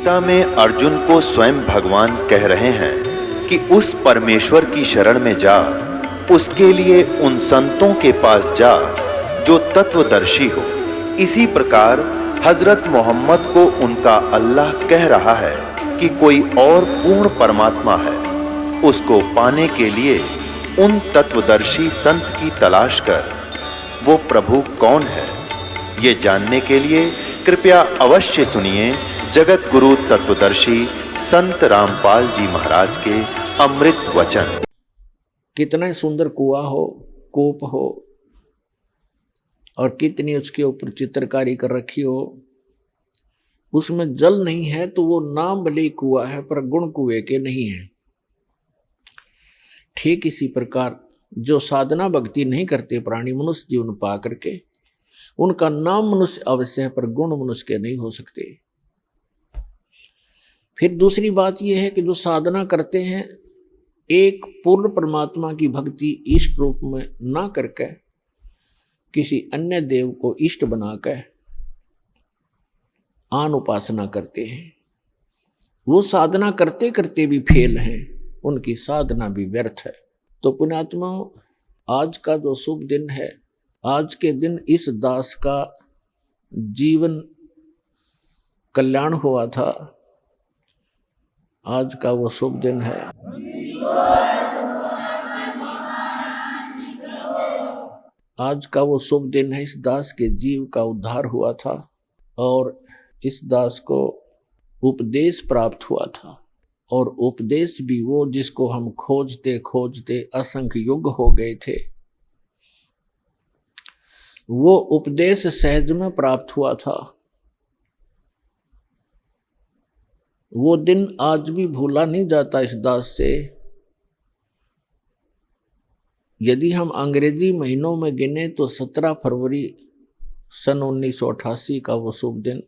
गीता में अर्जुन को स्वयं भगवान कह रहे हैं कि उस परमेश्वर की शरण में जा, उसके लिए उन संतों के पास जा जो तत्वदर्शी हो। इसी प्रकार हजरत मोहम्मद को उनका अल्लाह कह रहा है कि कोई और पूर्ण परमात्मा है, उसको पाने के लिए उन तत्वदर्शी संत की तलाश कर। वो प्रभु कौन है, ये जानने के लिए कृपया अवश्य सुनिए जगत गुरु तत्वदर्शी संत रामपाल जी महाराज के अमृत वचन। कितना सुंदर कुआं हो, कूप हो और कितनी उसके ऊपर चित्रकारी कर रखी हो, उसमें जल नहीं है तो वो नाम भले कुआं है पर गुण कुएं के नहीं है। ठीक इसी प्रकार जो साधना भक्ति नहीं करते प्राणी मनुष्य जीवन पा करके, उनका नाम मनुष्य अवश्य है पर गुण मनुष्य के नहीं हो सकते। फिर दूसरी बात यह है कि जो साधना करते हैं एक पूर्ण परमात्मा की भक्ति इष्ट रूप में ना करके किसी अन्य देव को इष्ट बनाकर आन उपासना करते हैं, वो साधना करते करते भी फेल हैं, उनकी साधना भी व्यर्थ है। तो पुण्यात्मा, आज का जो शुभ दिन है, आज के दिन इस दास का जीवन कल्याण हुआ था, आज का वो शुभ दिन है। आज का वो शुभ दिन है, इस दास के जीव का उद्धार हुआ था और इस दास को उपदेश प्राप्त हुआ था। और उपदेश भी वो जिसको हम खोजते खोजते असंख्य युग हो गए थे, वो उपदेश सहज में प्राप्त हुआ था। वो दिन आज भी भूला नहीं जाता इस दास से। यदि हम अंग्रेजी महीनों में गिने तो 17 फरवरी सन 1988 का वो शुभ दिन,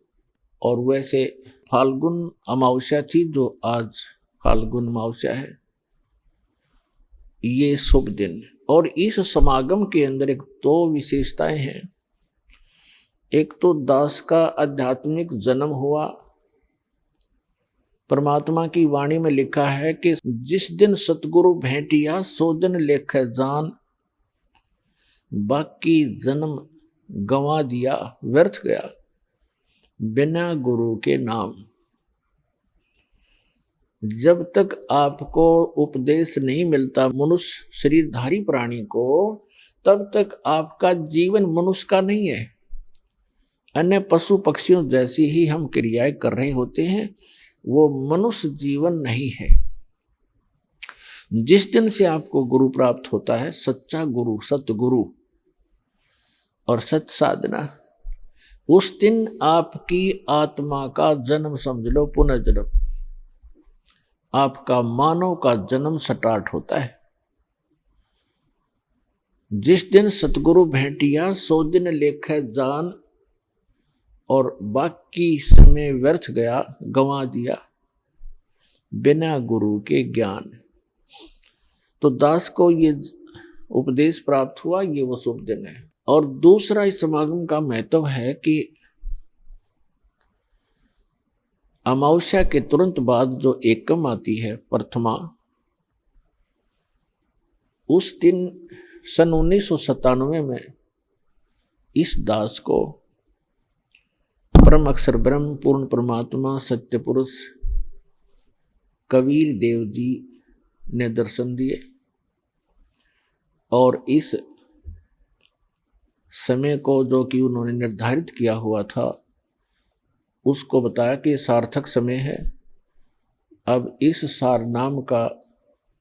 और वैसे फाल्गुन अमावस्या थी जो आज फाल्गुन अमावस्या है, ये शुभ दिन। और इस समागम के अंदर एक दो विशेषताएं हैं। एक तो दास का आध्यात्मिक जन्म हुआ। परमात्मा की वाणी में लिखा है कि जिस दिन सतगुरु भेंटिया सो दिन लेखे जान, बाकी जन्म गंवा दिया व्यर्थ गया बिना गुरु के नाम। जब तक आपको उपदेश नहीं मिलता मनुष्य शरीरधारी प्राणी को, तब तक आपका जीवन मनुष्य का नहीं है। अन्य पशु पक्षियों जैसी ही हम क्रियाएं कर रहे होते हैं, वो मनुष्य जीवन नहीं है। जिस दिन से आपको गुरु प्राप्त होता है, सच्चा गुरु, सतगुरु और सत साधना, उस दिन आपकी आत्मा का जन्म समझ लो पुनर्जन्म, आपका मानव का जन्म स्टार्ट होता है। जिस दिन सतगुरु भेंटिया सो दिन लेखे जान, और बाकी समय व्यर्थ गया गंवा दिया बिना गुरु के ज्ञान। तो दास को ये उपदेश प्राप्त हुआ, ये वो शुभ दिन है। और दूसरा इस समागम का महत्व है कि अमावस्या के तुरंत बाद जो एकम आती है, प्रथमा, उस दिन सन 1997 में इस दास को परम अक्षर ब्रह्म पूर्ण परमात्मा सत्य पुरुष कबीर देव जी ने दर्शन दिए और इस समय को जो कि उन्होंने निर्धारित किया हुआ था, उसको बताया कि सार्थक समय है, अब इस सार नाम का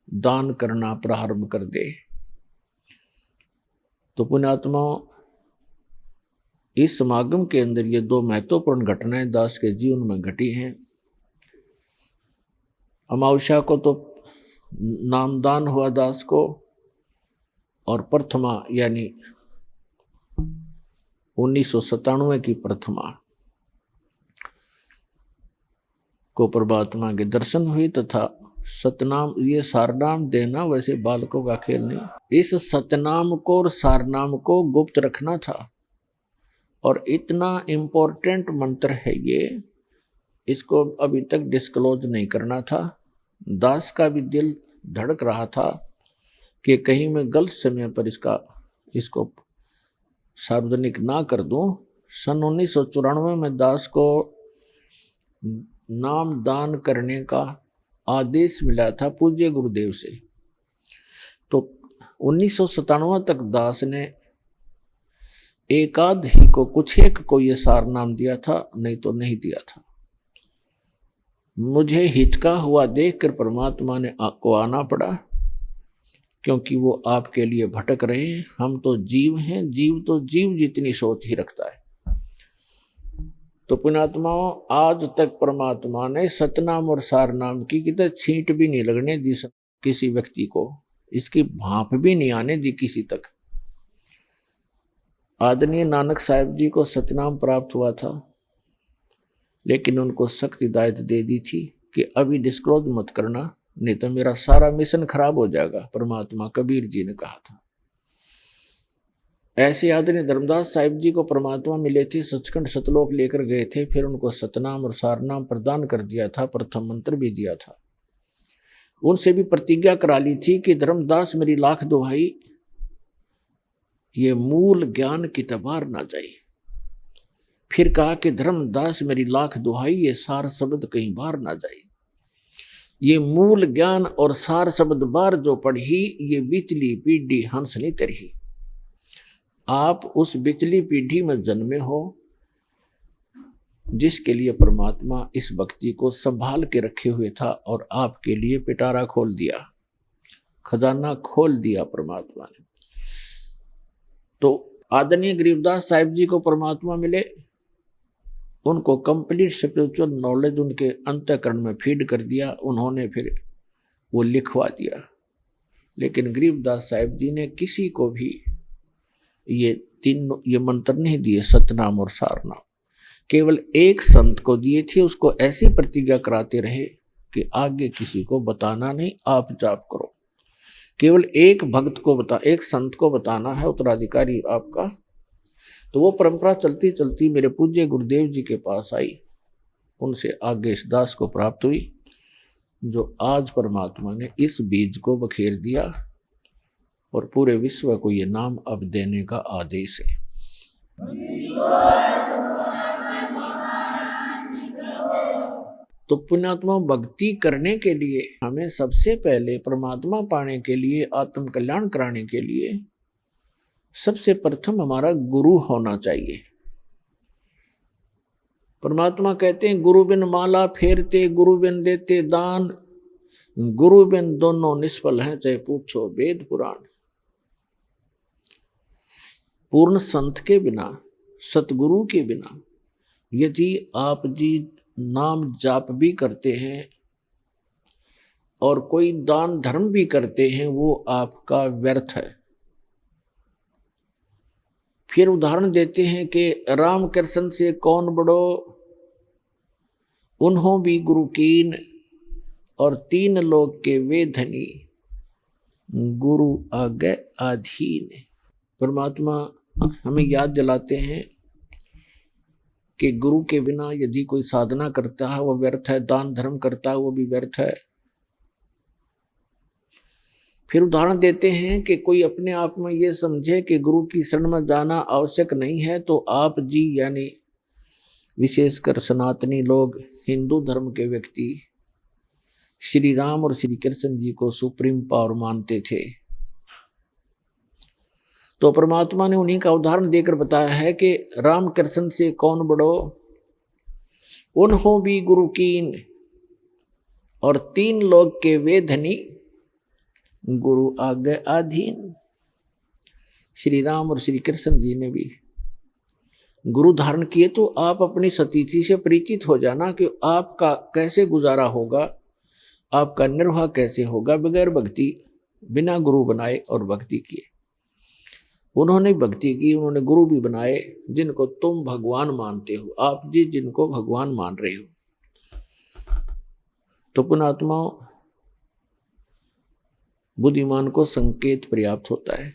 दान करना प्रारंभ कर दे। तो पुण्यात्मा, इस समागम के अंदर ये दो महत्वपूर्ण घटनाएं दास के जीवन में घटी हैं। अमावस्या को तो नामदान हुआ दास को, और प्रथमा यानी 1997 की प्रथमा को परमात्मा के दर्शन हुए तथा सतनाम, ये सारनाम देना वैसे बालकों का खेल नहीं। इस सतनाम को और सारनाम को गुप्त रखना था, और इतना इम्पोर्टेंट मंत्र है ये, इसको अभी तक डिस्क्लोज नहीं करना था। दास का भी दिल धड़क रहा था कि कहीं मैं गलत समय पर इसको सार्वजनिक ना कर दूं। सन 1994 में दास को नाम दान करने का आदेश मिला था पूज्य गुरुदेव से। तो 1997 तक दास ने एकाध ही को, कुछ एक को ये सार नाम दिया था, नहीं तो नहीं दिया था। मुझे हिचका हुआ देखकर परमात्मा ने आपको आना पड़ा, क्योंकि वो आपके लिए भटक रहे हैं। हम तो जीव हैं, जीव तो जीव जितनी सोच ही रखता है। तो पुण्यात्माओं, आज तक परमात्मा ने सतनाम और सारनाम की कितने छींट भी नहीं लगने दी किसी व्यक्ति को, इसकी भाप भी नहीं आने दी किसी तक। आदरणीय नानक साहिब जी को सतनाम प्राप्त हुआ था, लेकिन उनको सख्त हिदायत दे दी थी कि अभी डिस्क्लोज मत करना, नहीं तो मेरा सारा मिशन खराब हो जाएगा, परमात्मा कबीर जी ने कहा था। ऐसे आदरणीय धर्मदास साहिब जी को परमात्मा मिले थे, सचखंड सतलोक लेकर गए थे, फिर उनको सतनाम और सारनाम प्रदान कर दिया था, प्रथम मंत्र भी दिया था। उनसे भी प्रतिज्ञा करा ली थी कि धर्मदास मेरी लाख दुहाई, ये मूल ज्ञान की तबार ना जाए। फिर कहा कि धर्मदास मेरी लाख दुहाई, ये सार शब्द कहीं बाहर ना जाए। ये मूल ज्ञान और सार शब्द बार जो पढ़ी, ये बिचली पीढ़ी हंस नहीं तरही। आप उस बिचली पीढ़ी में जन्मे हो जिसके लिए परमात्मा इस भक्ति को संभाल के रखे हुए था, और आपके लिए पिटारा खोल दिया, खजाना खोल दिया परमात्मा ने। तो आदरणीय गरीबदास साहिब जी को परमात्मा मिले, उनको कंप्लीट स्पिरिचुअल नॉलेज उनके अंतःकरण में फीड कर दिया, उन्होंने फिर वो लिखवा दिया। लेकिन गरीबदास साहिब जी ने किसी को भी ये मंत्र नहीं दिए, सतनाम और सारनाम। केवल एक संत को दिए थे, उसको ऐसी प्रतिज्ञा कराते रहे कि आगे किसी को बताना नहीं, आप जाप करो। केवल एक भक्त को एक संत को बताना है, उत्तराधिकारी आपका। तो वो परंपरा चलती चलती मेरे पूज्य गुरुदेव जी के पास आई, उनसे आगे इस दास को प्राप्त हुई, जो आज परमात्मा ने इस बीज को बखेर दिया और पूरे विश्व को ये नाम अब देने का आदेश है। तो पुण्यात्मा, भक्ति करने के लिए हमें सबसे पहले परमात्मा पाने के लिए, आत्म कल्याण कराने के लिए सबसे प्रथम हमारा गुरु होना चाहिए। परमात्मा कहते हैं, गुरु बिन माला फेरते, गुरु बिन देते दान, गुरु बिन दोनों निष्फल हैं, चाहे पूछो वेद पुराण। पूर्ण संत के बिना, सतगुरु के बिना यदि आप जी नाम जाप भी करते हैं और कोई दान धर्म भी करते हैं, वो आपका व्यर्थ है। फिर उदाहरण देते हैं कि राम कृष्ण से कौन बड़ो, उन्हों भी गुरु कीन, और तीन लोग के वे धनी, गुरु आगे अधीन। परमात्मा हमें याद दिलाते हैं कि गुरु के बिना यदि कोई साधना करता है वो व्यर्थ है, दान धर्म करता है वो भी व्यर्थ है। फिर उदाहरण देते हैं कि कोई अपने आप में ये समझे कि गुरु की शरण में जाना आवश्यक नहीं है, तो आप जी यानी विशेषकर सनातनी लोग, हिंदू धर्म के व्यक्ति श्री राम और श्री कृष्ण जी को सुप्रीम पावर मानते थे। तो परमात्मा ने उन्हीं का उदाहरण देकर बताया है कि राम कृष्ण से कौन बड़ो, उन्हों भी गुरु कीन, और तीन लोग के वे धनी, गुरु आगे अधीन। श्री राम और श्री कृष्ण जी ने भी गुरु धारण किए, तो आप अपनी सतीथि से परिचित हो जाना कि आपका कैसे गुजारा होगा, आपका निर्वाह कैसे होगा बगैर भक्ति, बिना गुरु बनाए और भक्ति किए। उन्होंने भक्ति की, उन्होंने गुरु भी बनाए जिनको तुम भगवान मानते हो, आप जी जिनको भगवान मान रहे हो। तो पुण्यात्मा, बुद्धिमान को संकेत पर्याप्त होता है।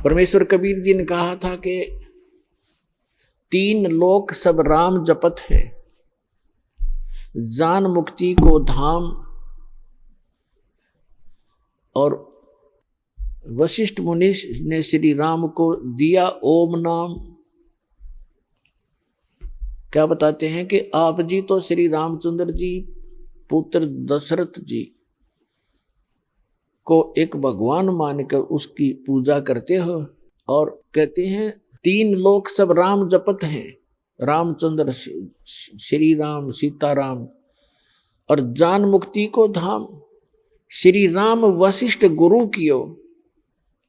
परमेश्वर कबीर जी ने कहा था कि तीन लोक सब राम जपत है, जान मुक्ति को धाम। और वशिष्ठ मुनि ने श्री राम को दिया ओम नाम। क्या बताते हैं कि आप जी तो श्री रामचंद्र जी पुत्र दशरथ जी को एक भगवान मानकर उसकी पूजा करते हो और कहते हैं 3 लोक सब राम जपत हैं, रामचंद्र, श्री राम, सीताराम। और जान मुक्ति को धाम श्री राम वशिष्ठ गुरु कियो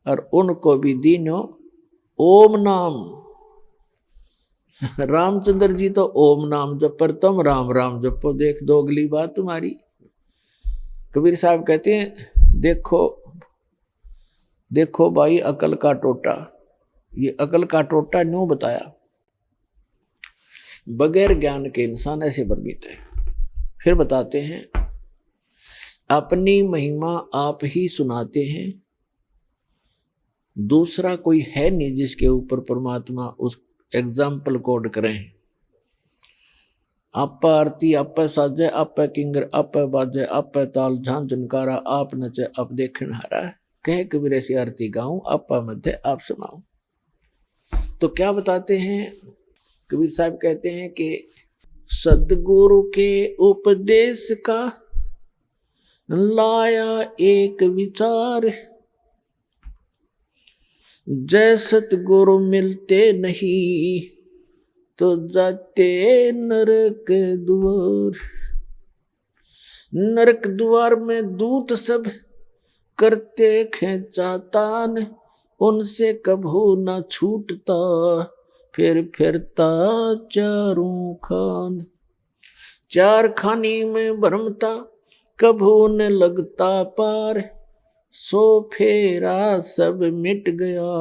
और उनको भी दीनो ओम नाम। रामचंद्र जी तो ओम नाम जप पर तुम राम राम जपो, देख दो अगली बात तुम्हारी। कबीर साहब कहते हैं देखो देखो भाई अकल का टोटा। ये अकल का टोटा न्यों बताया, बगैर ज्ञान के इंसान ऐसे भ्रमित है। फिर बताते हैं अपनी महिमा आप ही सुनाते हैं, दूसरा कोई है नहीं जिसके ऊपर परमात्मा उस एग्जाम्पल कोड करें। आप आरती आप साजे आप किंगर आप बाजे आप ताल झांझ झनकारा आप नचे आप देखन हारा, कह कबीर ऐसी आरती गाऊं आप मध्य आप सुनाऊं। तो क्या बताते हैं कबीर साहब, कहते हैं कि सदगुरु के उपदेश का लाया एक विचार, जय सतगुरु मिलते नहीं तो जाते नरक द्वार। नरक द्वार में दूत सब करते खेचातान, उनसे कभू न छूटता फिर फिरता चारों खान। 4 खानी में भरमता कभू न लगता पार, सो फेरा सब मिट गया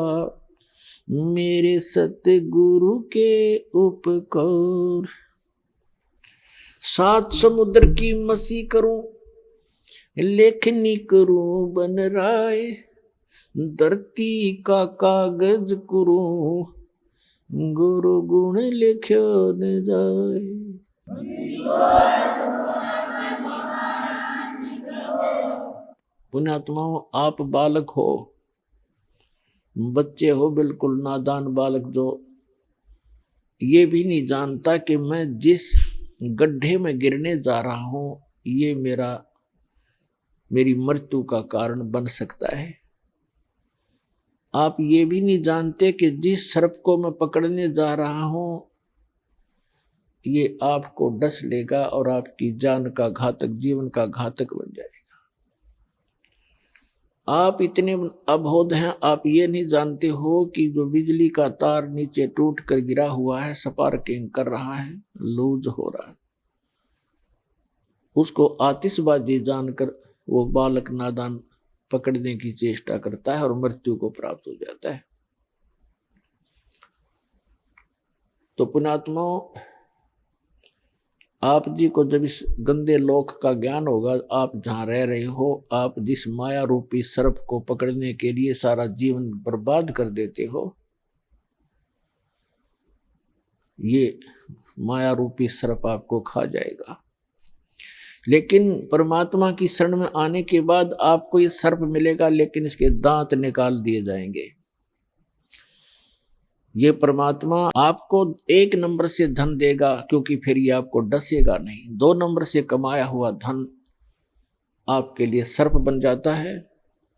मेरे सतगुरु के उपकार। 7 समुद्र की मसी करूं लेखनी करूं बन राय, धरती का कागज करूं गुरु गुण लिख्यो न जाए। पुण्यात्माओं आप बालक हो, बच्चे हो, बिल्कुल नादान बालक जो ये भी नहीं जानता कि मैं जिस गड्ढे में गिरने जा रहा हूं ये मेरी मृत्यु का कारण बन सकता है। आप ये भी नहीं जानते कि जिस सर्प को मैं पकड़ने जा रहा हूं ये आपको डस लेगा और आपकी जान का घातक, जीवन का घातक बन जाएगा। आप इतने अबोध हैं, आप ये नहीं जानते हो कि जो बिजली का तार नीचे टूट कर गिरा हुआ है, स्पार्किंग कर रहा है, लूज हो रहा है, उसको आतिशबाजी जानकर वो बालक नादान पकड़ने की चेष्टा करता है और मृत्यु को प्राप्त हो जाता है। तो पुण्यात्माओं आप जी को जब इस गंदे लोक का ज्ञान होगा, आप जहां रह रहे हो, आप जिस माया रूपी सर्प को पकड़ने के लिए सारा जीवन बर्बाद कर देते हो, ये माया रूपी सर्प आपको खा जाएगा। लेकिन परमात्मा की शरण में आने के बाद आपको ये सर्प मिलेगा, लेकिन इसके दांत निकाल दिए जाएंगे। ये परमात्मा आपको 1 नंबर से धन देगा, क्योंकि फिर ये आपको डसेगा नहीं। 2 नंबर से कमाया हुआ धन आपके लिए सर्प बन जाता है,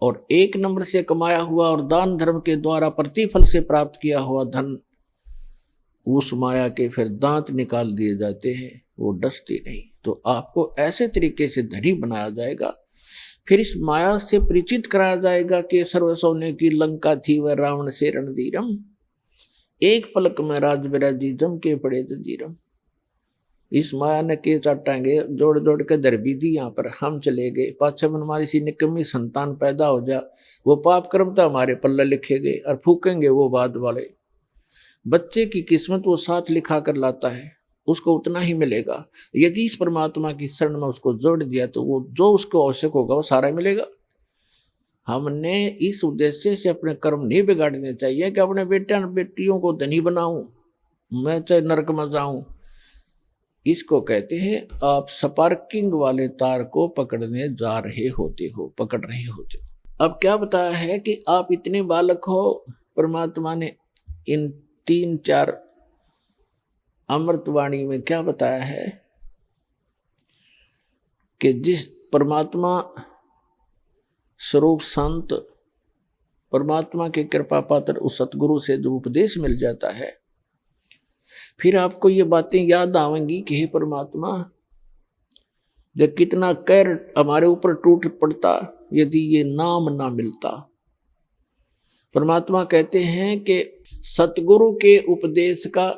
और 1 नंबर से कमाया हुआ और दान धर्म के द्वारा प्रतिफल से प्राप्त किया हुआ धन, उस माया के फिर दांत निकाल दिए जाते हैं, वो डसती नहीं। तो आपको ऐसे तरीके से धनी बनाया जाएगा, फिर इस माया से परिचित कराया जाएगा कि सर्व सोने की लंका थी वह रावण से रणधीरम, एक पलक में राज बिराजी जम के पड़े जंजीरम। इस माया ने के चाटांगे जोड़ जोड़ के दर भी दी, यहाँ पर हम चले गए, पाछे में हमारी सी निकम्मी संतान पैदा हो जा, वो पाप कर्म तो हमारे पल्ले लिखे गए और फूकेंगे वो बाद वाले। बच्चे की किस्मत वो साथ लिखा कर लाता है, उसको उतना ही मिलेगा। यदि इस परमात्मा की शरण में उसको जोड़ दिया तो वो जो उसको आवश्यक होगा वो सारा मिलेगा। हमने इस उद्देश्य से अपने कर्म नहीं बिगाड़ने चाहिए कि अपने बेटियों को धनी बनाऊं, मैं चाहे नरक में जाऊं। इसको कहते हैं आप स्पार्किंग वाले तार को पकड़ने जा रहे होते हो, पकड़ रहे होते हो। अब क्या बताया है कि आप इतने बालक हो, परमात्मा ने इन 3-4 अमृतवाणी में क्या बताया है कि जिस परमात्मा स्वरूप संत, परमात्मा के कृपा पात्र उस सतगुरु से जो उपदेश मिल जाता है, फिर आपको ये बातें याद आवेंगी कि हे परमात्मा, जब कितना कहर हमारे ऊपर टूट पड़ता यदि ये नाम ना मिलता। परमात्मा कहते हैं कि सतगुरु के उपदेश का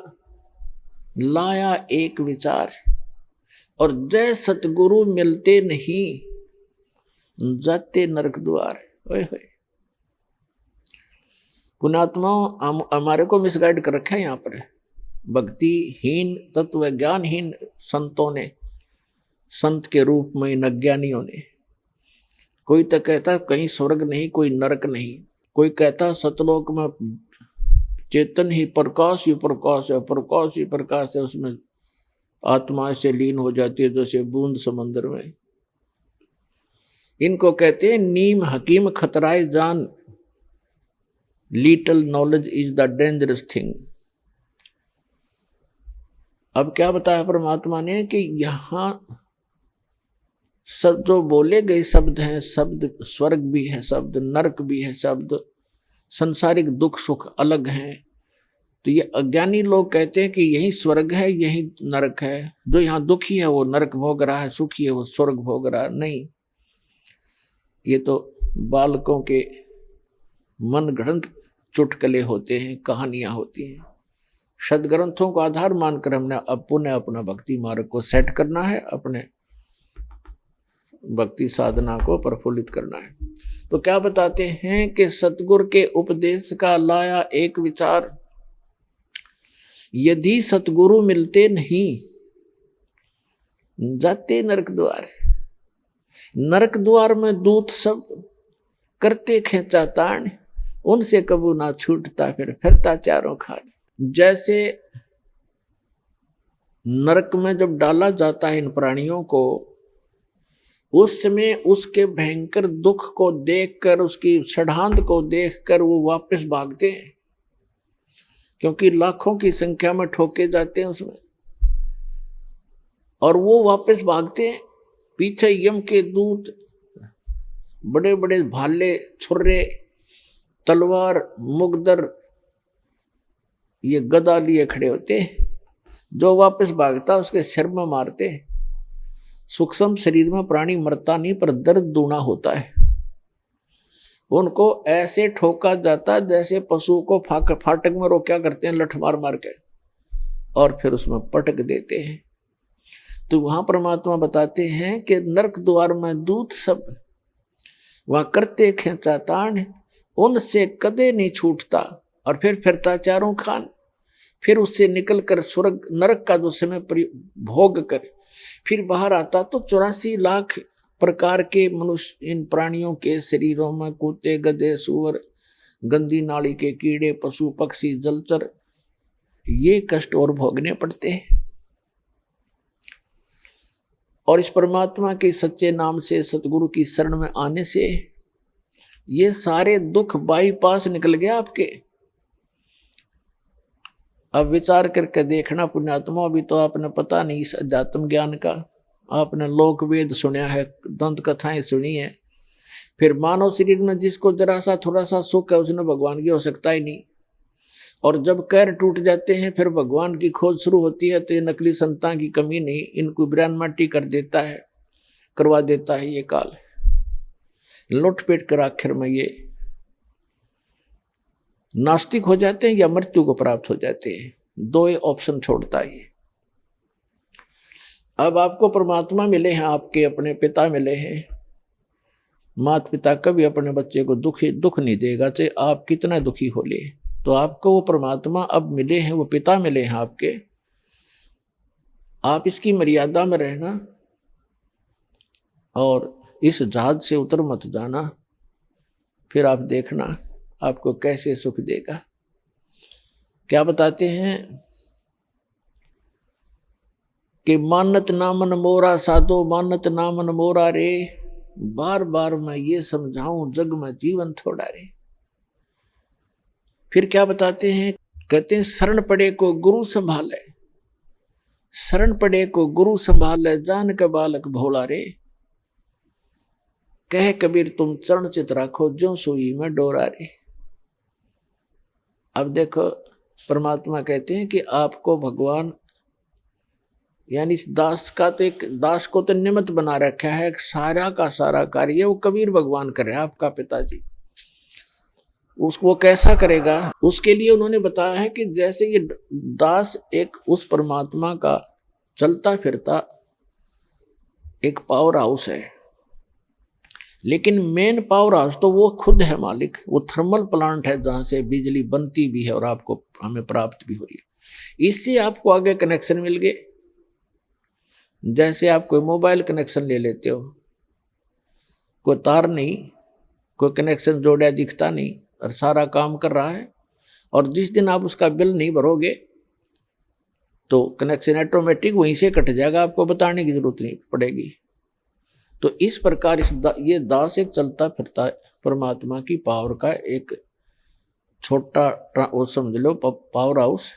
लाया एक विचार, और जय सतगुरु मिलते नहीं जाते नरक द्वार। ओए होए, पुण्यात्मा हमारे को मिसगाइड कर रखा है यहाँ पर। भक्तिहीन तत्व ज्ञानहीन संतों ने, संत के रूप में इन अज्ञानियों ने, कोई तो कहता कहीं स्वर्ग नहीं, कोई नरक नहीं, कोई कहता सतलोक में चेतन ही प्रकाश ही प्रकाश है, प्रकाश ही प्रकाश है, उसमें आत्मा से लीन हो जाती है जैसे बूंद समंदर में। इनको कहते हैं नीम हकीम खतराए जान, little knowledge is the dangerous thing. अब क्या बताया परमात्मा ने कि यहां सब जो बोले गए शब्द हैं, शब्द स्वर्ग भी है, शब्द नरक भी है, शब्द संसारिक दुख सुख अलग हैं। तो ये अज्ञानी लोग कहते हैं कि यही स्वर्ग है, यही नरक है। जो यहाँ दुखी है वो नरक भोग रहा है, सुखी है वो स्वर्ग भोग रहा है। नहीं, ये तो बालकों के मन गढ़ंत चुटकले होते हैं, कहानियां होती हैं। सदग्रंथों को आधार मानकर हमने अब पुनः अपना भक्ति मार्ग को सेट करना है, अपने भक्ति साधना को प्रफुल्लित करना है। तो क्या बताते हैं कि सतगुरु के उपदेश का लाया एक विचार, यदि सतगुरु मिलते नहीं जाते नरक द्वार। नरक द्वार में दूत सब करते खेचा ताण, उनसे कबू ना छूटता फिरता चारों खान। जैसे नरक में जब डाला जाता है इन प्राणियों को, उस समय उसके भयंकर दुख को देखकर, उसकी षड्हांत को देखकर वो वापस भागते हैं, क्योंकि लाखों की संख्या में ठोके जाते हैं उसमें, और वो वापस भागते हैं। पीछे यम के दूत बड़े बड़े भाले, छुर्रे, तलवार, मुगदर, ये गदा लिए खड़े होते। जो वापस भागता उसके सिर में मारते। सूक्ष्म शरीर में प्राणी मरता नहीं, पर दर्द दूना होता है। उनको ऐसे ठोका जाता जैसे पशु को फाटक में रोका करते हैं, लठ मार मार के, और फिर उसमें पटक देते हैं। तो वहां परमात्मा बताते हैं कि नरक द्वार में दूत सब वहां करते खेचा ताण, उनसे कदे नहीं छूटता, और फिर फिरता चारों खान। फिर उससे निकल कर स्वर्ग नरक का जो समय भोग कर फिर बाहर आता, तो 84 लाख प्रकार के मनुष्य इन प्राणियों के शरीरों में, कुत्ते, गधे, सूअर, गंदी नाली के कीड़े, पशु पक्षी, जलचर, ये कष्ट और भोगने पड़ते हैं। और इस परमात्मा के सच्चे नाम से, सतगुरु की शरण में आने से ये सारे दुख बाईपास निकल गया आपके। अब विचार करके देखना पुण्यात्मा, अभी तो आपने पता नहीं इस अध्यात्म ज्ञान का, आपने लोक वेद सुना है, दंत कथाएं सुनी है, फिर मानव शरीर में जिसको जरा सा थोड़ा सा सुख है उसने भगवान की हो सकता ही नहीं। और जब कैर टूट जाते हैं फिर भगवान की खोज शुरू होती है, तो ये नकली संतान की कमी नहीं, इनको ब्रान माटी कर देता है, करवा देता है ये काल। लुटपेट कर आखिर में ये नास्तिक हो जाते हैं या मृत्यु को प्राप्त हो जाते हैं। दो ऑप्शन छोड़ता है। अब आपको परमात्मा मिले हैं, आपके अपने पिता मिले हैं। माता पिता कभी अपने बच्चे को दुख नहीं देगा, चाहे आप कितना दुखी हो ले। तो आपको वो परमात्मा अब मिले हैं, वो पिता मिले हैं आपके। आप इसकी मर्यादा में रहना और इस जहाज से उतर मत जाना, फिर आप देखना आपको कैसे सुख देगा। क्या बताते हैं कि मानत ना मन मोरा साधो, मानत ना मन मोरा रे, बार बार मैं ये समझाऊं जग में जीवन थोड़ा रे। फिर क्या बताते हैं, कहते हैं शरण पड़े को गुरु संभाले, शरण पड़े को गुरु संभाले, जान के बालक भोला रे। कह कबीर तुम चरण चित राखो, ज्यों सुई में डोरा रे। अब देखो परमात्मा कहते हैं कि आपको भगवान, यानी इस दास का तो, एक दास को तो निमित्त बना रखा है, सारा का सारा कार्य वो कबीर भगवान कर रहे हैं, आपका पिताजी। उसको कैसा करेगा, उसके लिए उन्होंने बताया है कि जैसे ये दास एक उस परमात्मा का चलता फिरता एक पावर हाउस है, लेकिन मेन पावर हाउस तो वो खुद है मालिक, वो थर्मल प्लांट है जहां से बिजली बनती भी है और आपको हमें प्राप्त भी हो रही है। इससे आपको आगे कनेक्शन मिल गए। जैसे आप कोई मोबाइल कनेक्शन ले लेते हो, कोई तार नहीं, कोई कनेक्शन जोड़ा दिखता नहीं और सारा काम कर रहा है, और जिस दिन आप उसका बिल नहीं भरोगे तो कनेक्शन ऑटोमेटिक वहीं से कट जाएगा, आपको बताने की जरूरत नहीं पड़ेगी। तो इस प्रकार ये दास एक चलता फिरता परमात्मा की पावर का एक छोटा वो समझ लो पावर हाउस,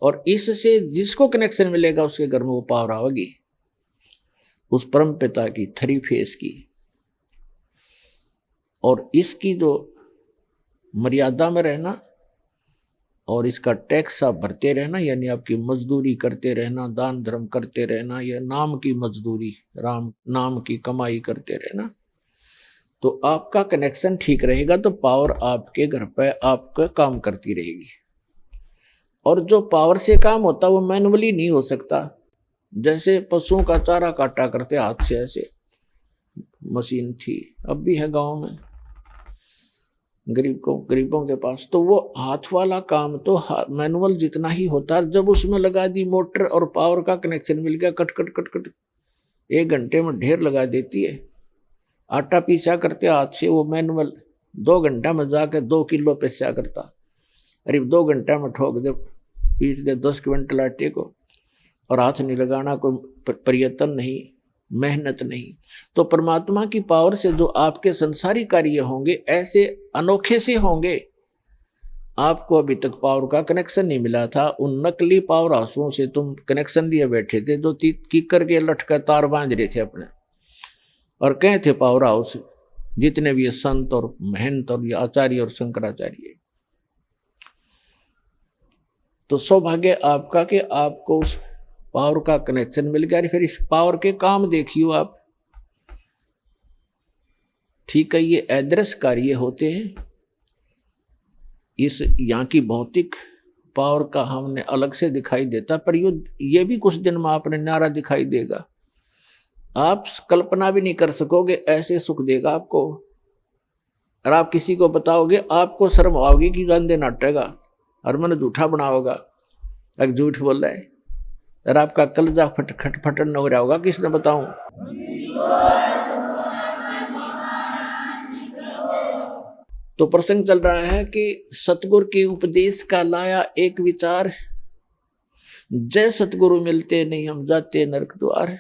और इससे जिसको कनेक्शन मिलेगा उसके घर में वो पावर आएगी, उस परम पिता की थ्री फेस की। और इसकी जो मर्यादा में रहना और इसका टैक्स आप भरते रहना, यानी आपकी मजदूरी करते रहना, दान धर्म करते रहना, या नाम की मजदूरी, राम नाम की कमाई करते रहना, तो आपका कनेक्शन ठीक रहेगा, तो पावर आपके घर पे आपका काम करती रहेगी। और जो पावर से काम होता वो मैनुअली नहीं हो सकता। जैसे पशुओं का चारा काटा करते हाथ से, ऐसे मशीन थी, अब भी है गांव में गरीबों के पास, तो वो हाथ वाला काम तो मैनुअल जितना ही होता है। जब उसमें लगा दी मोटर और पावर का कनेक्शन मिल गया, कट कट कट कट 1 घंटे में ढेर लगा देती है। आटा पीसा करते हाथ से, वो मैनुअल 2 घंटा में जाकर 2 किलो पिसा करता, अरे 2 घंटा में ठोक दे, पीट दे 10 क्विंटल आटे को, और हाथ नहीं लगाना, कोई प्रयत्न नहीं, मेहनत नहीं। तो परमात्मा की पावर से जो आपके संसारी कार्य होंगे ऐसे अनोखे से होंगे। आपको अभी तक पावर का कनेक्शन नहीं मिला था, उन नकली पावर हाउसों से तुम कनेक्शन लिए बैठे थे, जो कीकर के लटका तार बांध रहे थे अपने, और कहे थे पावर हाउस जितने भी संत और महंत और ये आचार्य और शंकराचार्य। तो सौभाग्य आपका कि आपको उस पावर का कनेक्शन मिल गया। फिर इस पावर के काम देखियो आप, ठीक है, ये अदृश्य कार्य होते हैं। इस यहाँ की भौतिक पावर का हमने अलग से दिखाई देता, पर ये भी कुछ दिन में आपने न्यारा दिखाई देगा। आप कल्पना भी नहीं कर सकोगे, ऐसे सुख देगा आपको। और आप किसी को बताओगे, आपको शर्म आओगी कि गंदे नाटेगा और मन झूठा बनाओगा, एक झूठ बोल रहा है, और आपका कलजा फटन न हो रहा होगा, किसने बताऊं। तो प्रसंग चल रहा है कि सतगुरु के उपदेश का लाया एक विचार, जय सतगुरु मिलते नहीं हम जाते नरक द्वार।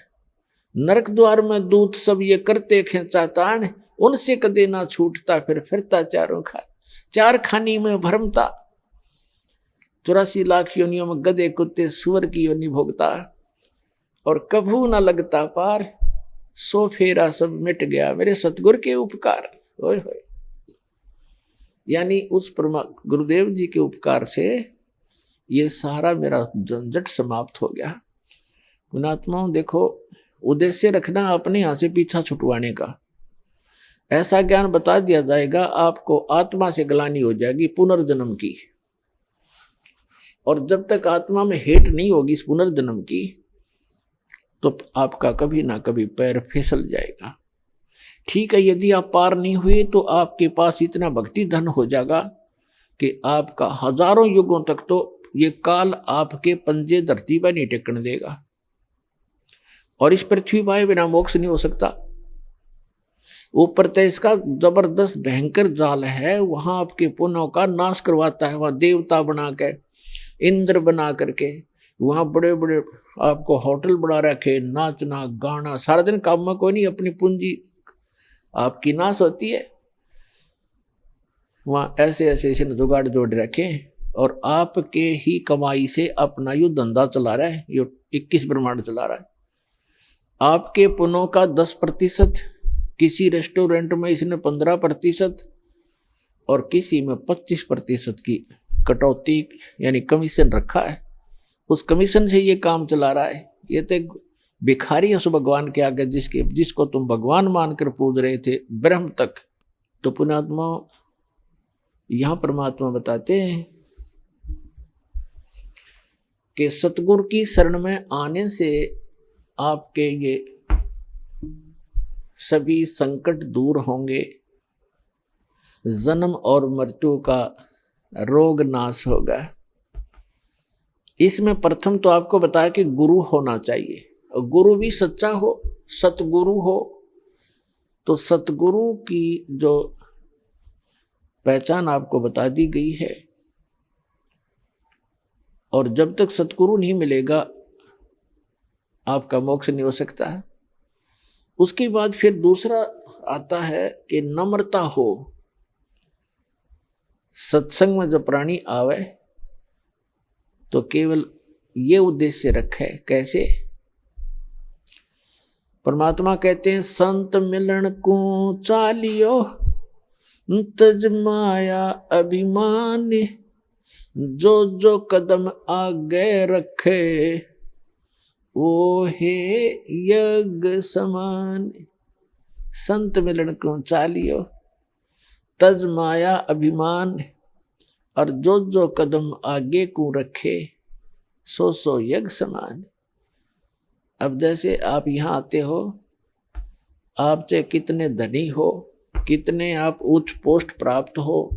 नरक द्वार में दूत सब ये करते खेचा तान, उनसे कदे ना छूटता फिर फिरता चार खानी में भरमता। 84 लाख योनियों में गधे कुत्ते सुअर की योनि भोगता, और कभू न लगता पार, सो फेरा सब मिट गया मेरे सतगुरु के उपकार। होय होय, यानी उस गुरुदेव जी के उपकार से ये सारा मेरा झंझट समाप्त हो गया। पुणात्माओं देखो, उद्देश्य रखना अपने यहाँ से पीछा छुटवाने का। ऐसा ज्ञान बता दिया जाएगा, आपको आत्मा से ग्लानि हो जाएगी पुनर्जन्म की, और जब तक आत्मा में हेट नहीं होगी इस पुनर्जन्म की, तो आपका कभी ना कभी पैर फिसल जाएगा। ठीक है, यदि आप पार नहीं हुए तो आपके पास इतना भक्ति धन हो जाएगा कि आपका हजारों युगों तक तो ये काल आपके पंजे धरती पर नहीं टेकने देगा, और इस पृथ्वी पर बिना मोक्ष नहीं हो सकता। ऊपर तो इसका जबरदस्त भयंकर जाल है, वहां आपके पुण्यों का नाश करवाता है। वहां देवता बना के, इंद्र बना करके, वहां बड़े बड़े आपको होटल बना रखे, नाचना गाना, सारा दिन काम में कोई नहीं, अपनी पूंजी आपकी नाश होती है। वहाँ ऐसे ऐसे जुगाड़ जोड़ रखे और आपके ही कमाई से अपना यू धंधा चला रहा है, यो 21 ब्रह्मांड चला रहा है। आपके पुनों का 10%, किसी रेस्टोरेंट में इसने 15% और किसी में 25% की कटौती यानी कमीशन रखा है। उस कमीशन से ये काम चला रहा है। ये तो भिखारी है उस भगवान के आगे जिसको तुम भगवान मानकर पूज रहे थे ब्रह्म तक। तो पुण्यात्मा यहां परमात्मा बताते हैं कि सतगुरु की शरण में आने से आपके ये सभी संकट दूर होंगे, जन्म और मृत्यु का रोग नाश होगा। इसमें प्रथम तो आपको बताया कि गुरु होना चाहिए, और गुरु भी सच्चा हो, सतगुरु हो। तो सतगुरु की जो पहचान आपको बता दी गई है, और जब तक सतगुरु नहीं मिलेगा आपका मोक्ष नहीं हो सकता है। उसके बाद फिर दूसरा आता है कि नम्रता हो। सत्संग में जो प्राणी आवे तो केवल ये उद्देश्य रखे। कैसे? परमात्मा कहते हैं संत मिलन को चालियो तज माया अभिमान, जो जो कदम आगे रखे वो हे यज्ञ समान। संत मिलन को चालियो तज माया अभिमान, और जो जो कदम आगे को रखे सो सो यज्ञ समान। अब जैसे आप यहाँ आते हो, आप चाहे कितने धनी हो, कितने आप उच्च पोस्ट प्राप्त हो,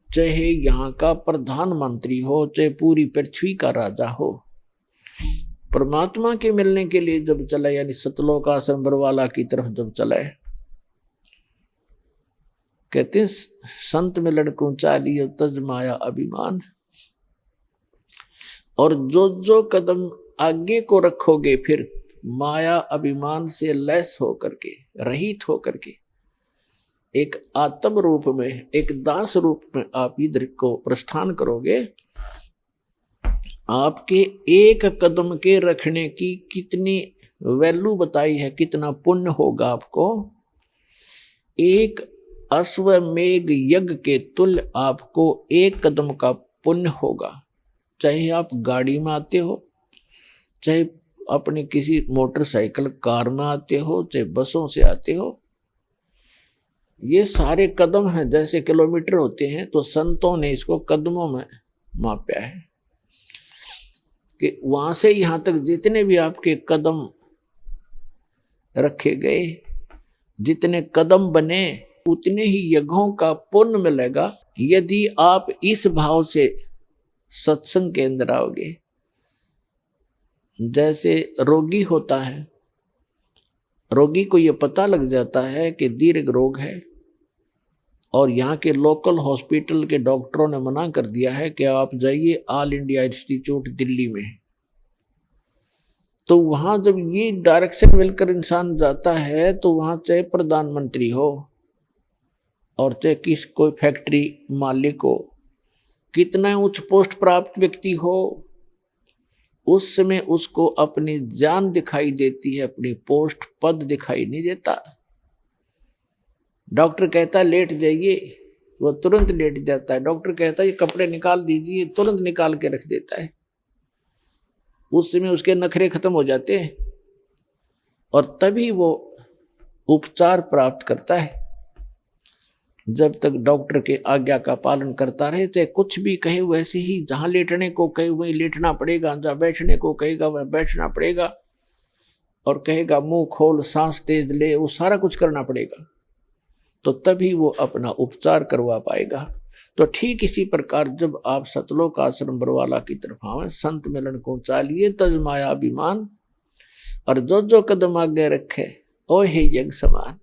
चाहे यहाँ का प्रधानमंत्री हो, चाहे पूरी पृथ्वी का राजा हो, परमात्मा के मिलने के लिए जब चले, यानी सतलोक आश्रम बरवाला की तरफ जब चले, कहते संत मिलन को चालियो तज माया अभिमान। और जो जो कदम आगे को रखोगे फिर माया अभिमान से लैस होकर के, रहित होकर के, एक आत्म रूप में, एक दास रूप में आप इधर को प्रस्थान करोगे। आपके एक कदम के रखने की कितनी वैल्यू बताई है, कितना पुण्य होगा आपको। एक अश्वमेघ यज्ञ के तुल्य आपको एक कदम का पुण्य होगा। चाहे आप गाड़ी में आते हो, चाहे अपने किसी मोटरसाइकिल कार में आते हो, चाहे बसों से आते हो, ये सारे कदम हैं, जैसे किलोमीटर होते हैं। तो संतों ने इसको कदमों में मापा है कि वहां से यहां तक जितने भी आपके कदम रखे गए, जितने कदम बने, उतने ही यज्ञों का पुण्य मिलेगा यदि आप इस भाव से सत्संग के अंदर आओगे। जैसे रोगी होता है, रोगी को यह पता लग जाता है कि दीर्घ रोग है, और यहाँ के लोकल हॉस्पिटल के डॉक्टरों ने मना कर दिया है कि आप जाइए ऑल इंडिया इंस्टीट्यूट दिल्ली में। तो वहाँ जब ये डायरेक्शन मिलकर इंसान जाता है, तो वहाँ चाहे प्रधानमंत्री हो और चाहे कोई फैक्ट्री मालिक हो, कितना उच्च पोस्ट प्राप्त व्यक्ति हो, उस समय उसको अपनी जान दिखाई देती है, अपनी पोस्ट पद दिखाई नहीं देता। डॉक्टर कहता है लेट जाइए, वो तुरंत लेट जाता है। डॉक्टर कहता है ये कपड़े निकाल दीजिए, तुरंत निकाल के रख देता है। उस समय उसके नखरे खत्म हो जाते हैं और तभी वो उपचार प्राप्त करता है। जब तक डॉक्टर के आज्ञा का पालन करता रहे, चाहे कुछ भी कहे वैसे ही, जहां लेटने को कहे वहीं लेटना पड़ेगा, जहां बैठने को कहेगा वह बैठना पड़ेगा, और कहेगा मुंह खोल, सांस तेज ले, वो सारा कुछ करना पड़ेगा। तो तभी वो अपना उपचार करवा पाएगा। तो ठीक इसी प्रकार जब आप सतलोक आश्रम बरवाला की तरफ आवे, संत मिलन को चालिए तज माया अभिमान, और जो जो कदम आगे रखे ओ हे यज्ञ समान।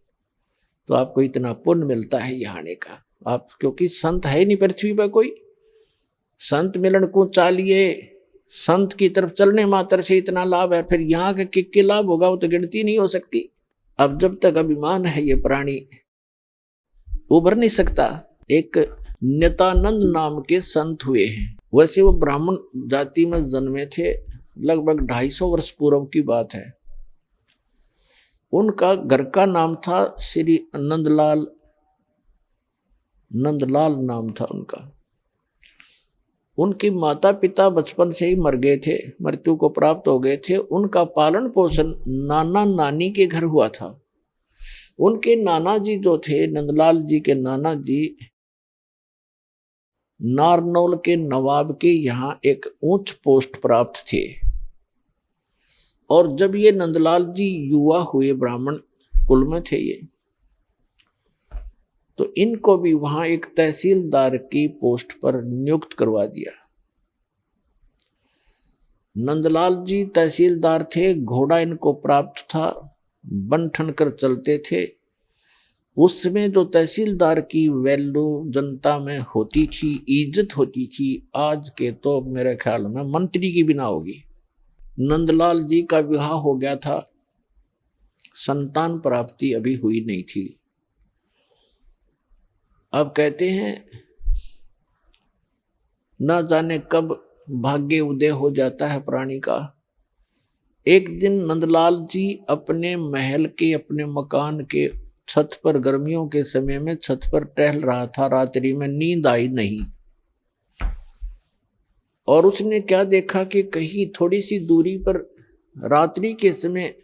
तो आपको इतना पुण्य मिलता है यहाँ आने का। आप क्योंकि संत है नहीं पृथ्वी पर कोई, संत मिलन को चालिए संत की तरफ चलने मात्र से इतना लाभ है, फिर यहाँ के किक लाभ होगा वो तो गिनती नहीं हो सकती। अब जब तक अभिमान है ये प्राणी उभर नहीं सकता। एक नित्यानंद नाम के संत हुए हैं, वैसे वो ब्राह्मण जाति में जन्मे थे, लगभग 250 वर्ष पूर्व की बात है। उनका घर का नाम था श्री नंदलाल, नंदलाल नाम था उनका। उनकी माता पिता बचपन से ही मर गए थे, मृत्यु को प्राप्त हो गए थे। उनका पालन पोषण नाना नानी के घर हुआ था। उनके नाना जी जो थे, नंदलाल जी के नाना जी नारनौल के नवाब के यहाँ एक उच्च पोस्ट प्राप्त थे। और जब ये नंदलाल जी युवा हुए, ब्राह्मण कुल में थे ये, तो इनको भी वहां एक तहसीलदार की पोस्ट पर नियुक्त करवा दिया। नंदलाल जी तहसीलदार थे, घोड़ा इनको प्राप्त था, बन ठन कर चलते थे। उसमें जो तहसीलदार की वैल्यू जनता में होती थी, इज्जत होती थी, आज के तो मेरे ख्याल में मंत्री की भी ना होगी। नंदलाल जी का विवाह हो गया था, संतान प्राप्ति अभी हुई नहीं थी। अब कहते हैं ना जाने कब भाग्य उदय हो जाता है प्राणी का। एक दिन नंदलाल जी अपने महल के, अपने मकान के छत पर, गर्मियों के समय में छत पर टहल रहा था। रात्रि में नींद आई नहीं, और उसने क्या देखा कि कहीं थोड़ी सी दूरी पर रात्रि के समय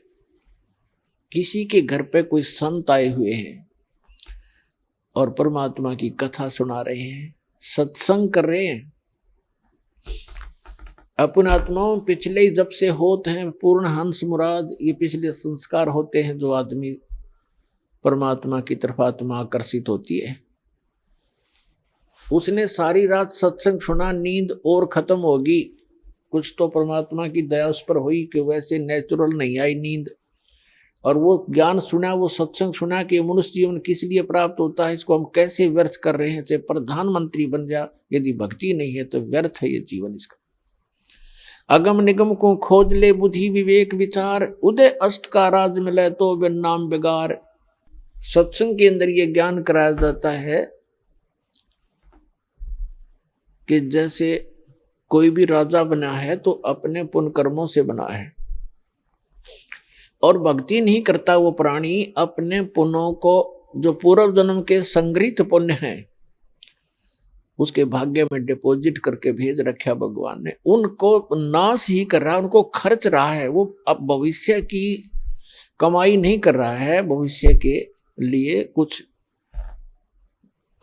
किसी के घर पे कोई संत आए हुए हैं और परमात्मा की कथा सुना रहे हैं, सत्संग कर रहे हैं। अपन आत्माओं पिछले जब से होते हैं पूर्ण हंस मुराद, ये पिछले संस्कार होते हैं जो आदमी परमात्मा की तरफ आत्मा आकर्षित होती है। उसने सारी रात सत्संग सुना, नींद और खत्म होगी। कुछ तो परमात्मा की दया उस पर हुई कि वैसे नेचुरल नहीं आई नींद, और वो ज्ञान सुना, वो सत्संग सुना कि मनुष्य जीवन किस लिए प्राप्त होता है, इसको हम कैसे व्यर्थ कर रहे हैं। चाहे प्रधानमंत्री बन जा, यदि भक्ति नहीं है तो व्यर्थ है ये जीवन इसका। अगम निगम को खोज ले बुद्धि विवेक विचार, उदय अस्त का राज मिले तो बिन नाम बिगार। सत्संग के अंदर ये ज्ञान कराया जाता है कि जैसे कोई भी राजा बना है तो अपने पुण्य कर्मों से बना है, और भक्ति नहीं करता वो प्राणी अपने पुण्यों को, जो पूर्व जन्म के संग्रहित पुण्य हैं, उसके भाग्य में डिपॉजिट करके भेज रखा भगवान ने। उनको नाश ही कर रहा है, उनको खर्च रहा है। वो अब भविष्य की कमाई नहीं कर रहा है, भविष्य के लिए कुछ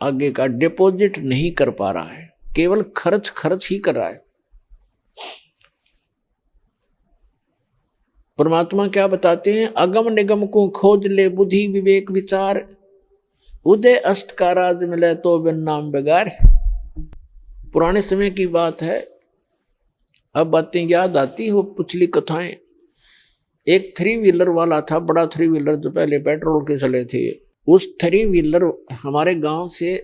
आगे का डिपॉजिट नहीं कर पा रहा है, केवल खर्च ही कर रहा है। परमात्मा क्या बताते हैं, अगम निगम को खोज ले बुद्धि विवेक विचार, उदय अस्त का राज मिले तो बिन नाम बेगार। पुराने समय की बात है, अब बातें याद आती है वो पिछली कथाएं। एक 3 व्हीलर वाला था, बड़ा 3 व्हीलर जो पहले पेट्रोल के चले थे। उस 3 व्हीलर हमारे गांव से,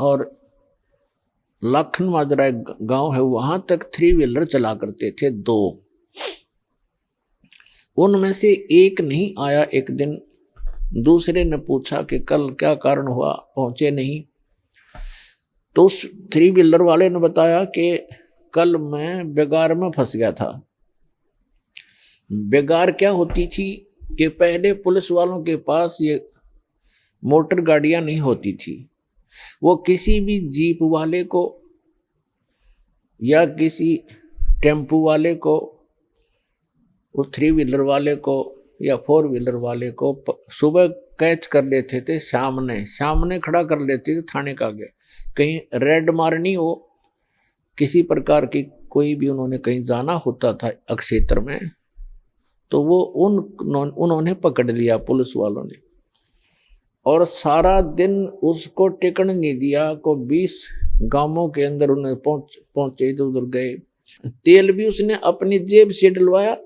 और लाखन माजरा एक गांव है, वहां तक 3 व्हीलर चला करते थे 2। उनमें से एक नहीं आया। एक दिन दूसरे ने पूछा कि कल क्या कारण हुआ, पहुंचे नहीं। तो उस 3 व्हीलर वाले ने बताया कि कल मैं बेगार में फंस गया था। बेगार क्या होती थी कि पहले पुलिस वालों के पास ये मोटर गाड़ियां नहीं होती थी। वो किसी भी जीप वाले को या किसी टेम्पू वाले को, उस 3 व्हीलर वाले को या 4 व्हीलर वाले को सुबह कैच कर लेते थे, सामने खड़ा कर लेते थे थाने का आगे। कहीं रेड मारनी हो, किसी प्रकार की कोई भी उन्होंने कहीं जाना होता था अक्षेत्र में, तो वो उन्होंने पकड़ लिया पुलिस वालों ने, और सारा दिन उसको टिकने नहीं दिया। को 20 गांवों के अंदर उन्हें पहुंचे, इधर उधर गए। तेल भी उसने अपनी जेब से डलवाया,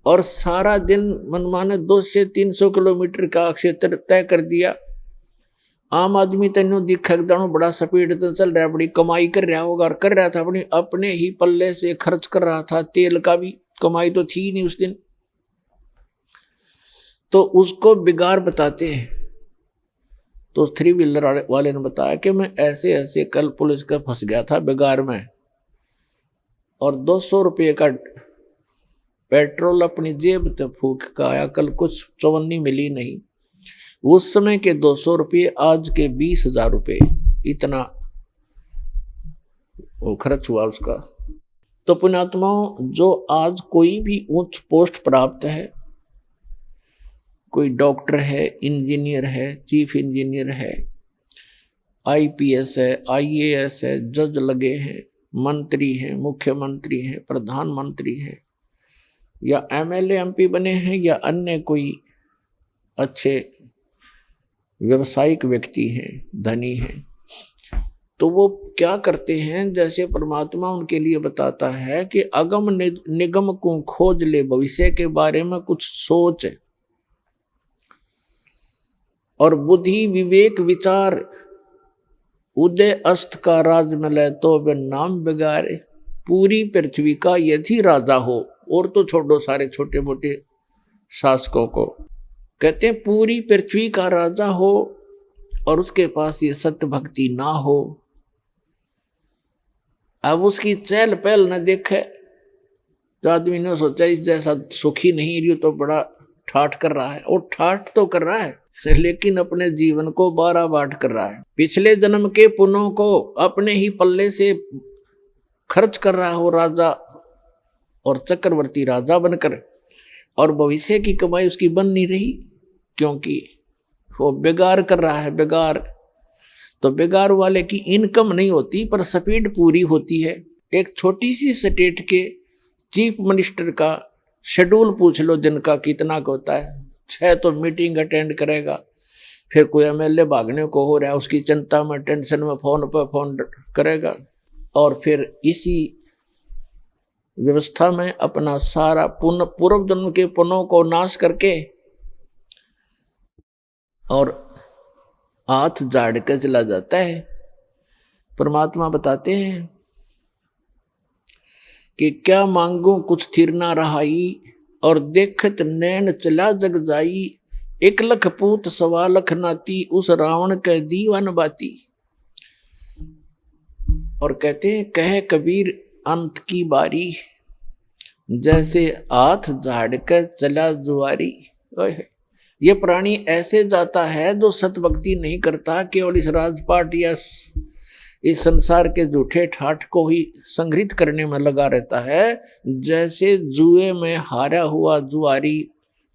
और सारा दिन मनमाने 200 से 300 किलोमीटर का क्षेत्र तय कर दिया। आम आदमी तेनों दिखा दानो बड़ा स्पीड से चल रहा है, बड़ी कमाई कर रहा होगा, और कर रहा था अपने ही पल्ले से खर्च कर रहा था, तेल का भी कमाई तो थी नहीं उस दिन। तो उसको बिगाड़ बताते हैं। तो 3 व्हीलर वाले ने बताया कि मैं ऐसे ऐसे कल पुलिस का फंस गया था बिगाड़ में, और 200 रुपये का पेट्रोल अपनी जेब से फूक का आया, कल कुछ चवन्नी मिली नहीं। उस समय के 200 रुपये आज के 20,000 रुपये, इतना वो खर्च हुआ उसका। तो पुण्यात्माओं, जो आज कोई भी उच्च पोस्ट प्राप्त है, कोई डॉक्टर है, इंजीनियर है, चीफ इंजीनियर है, IPS है, IAS है, जज लगे हैं, मंत्री हैं, मुख्यमंत्री हैं, प्रधानमंत्री हैं, या MLA MP बने हैं, या अन्य कोई अच्छे व्यवसायिक व्यक्ति हैं, धनी हैं, तो वो क्या करते हैं, जैसे परमात्मा उनके लिए बताता है कि अगम निगम को खोज ले, भविष्य के बारे में कुछ सोच और बुद्धि विवेक विचार, उदय अस्त का राज मिले तो वे नाम बिगाड़े, पूरी पृथ्वी का यदि राजा हो, और तो छोड़ो सारे छोटे मोटे शासकों को, कहते हैं पूरी पृथ्वी का राजा हो और उसके पास ये सत्य भक्ति ना हो, अब उसकी चहल पहल न देखे, तो आदमी ने सोचा इस जैसा सुखी नहीं रही तो बड़ा ठाठ कर रहा है, और ठाठ तो कर रहा है लेकिन अपने जीवन को 12 बाट कर रहा है। पिछले जन्म के पुण्यों को अपने ही पल्ले से खर्च कर रहा हो राजा और चक्रवर्ती राजा बनकर, और भविष्य की कमाई उसकी बन नहीं रही, क्योंकि वो बेगार कर रहा है। बेगार तो बेगार वाले की इनकम नहीं होती पर स्पीड पूरी होती है। एक छोटी सी स्टेट के चीफ मिनिस्टर का शेड्यूल पूछ लो दिन का कितना का होता है। 6 तो मीटिंग अटेंड करेगा, फिर कोई MLA भागने को हो रहा है उसकी चिंता में टेंशन में फोन पर फोन करेगा, और फिर इसी व्यवस्था में अपना सारा पूर्व जन्म के पुण्यों को नाश करके और हाथ झाड़ के चला जाता है। परमात्मा बताते हैं कि क्या मांगू कुछ थिर ना रहाई, और देखत नैन चला जग जाई, 1 लख पूत 1.25 लाख नाती, उस रावण के दीवान बाती। और कहते हैं कहे कबीर अंत की बारी, जैसे हाथ झाड़ कर चला जुआरी। ये प्राणी ऐसे जाता है जो सतभक्ति नहीं करता, केवल इस राजपाट या इस संसार के झूठे ठाठ को ही संग्रहित करने में लगा रहता है। जैसे जुए में हारा हुआ जुआरी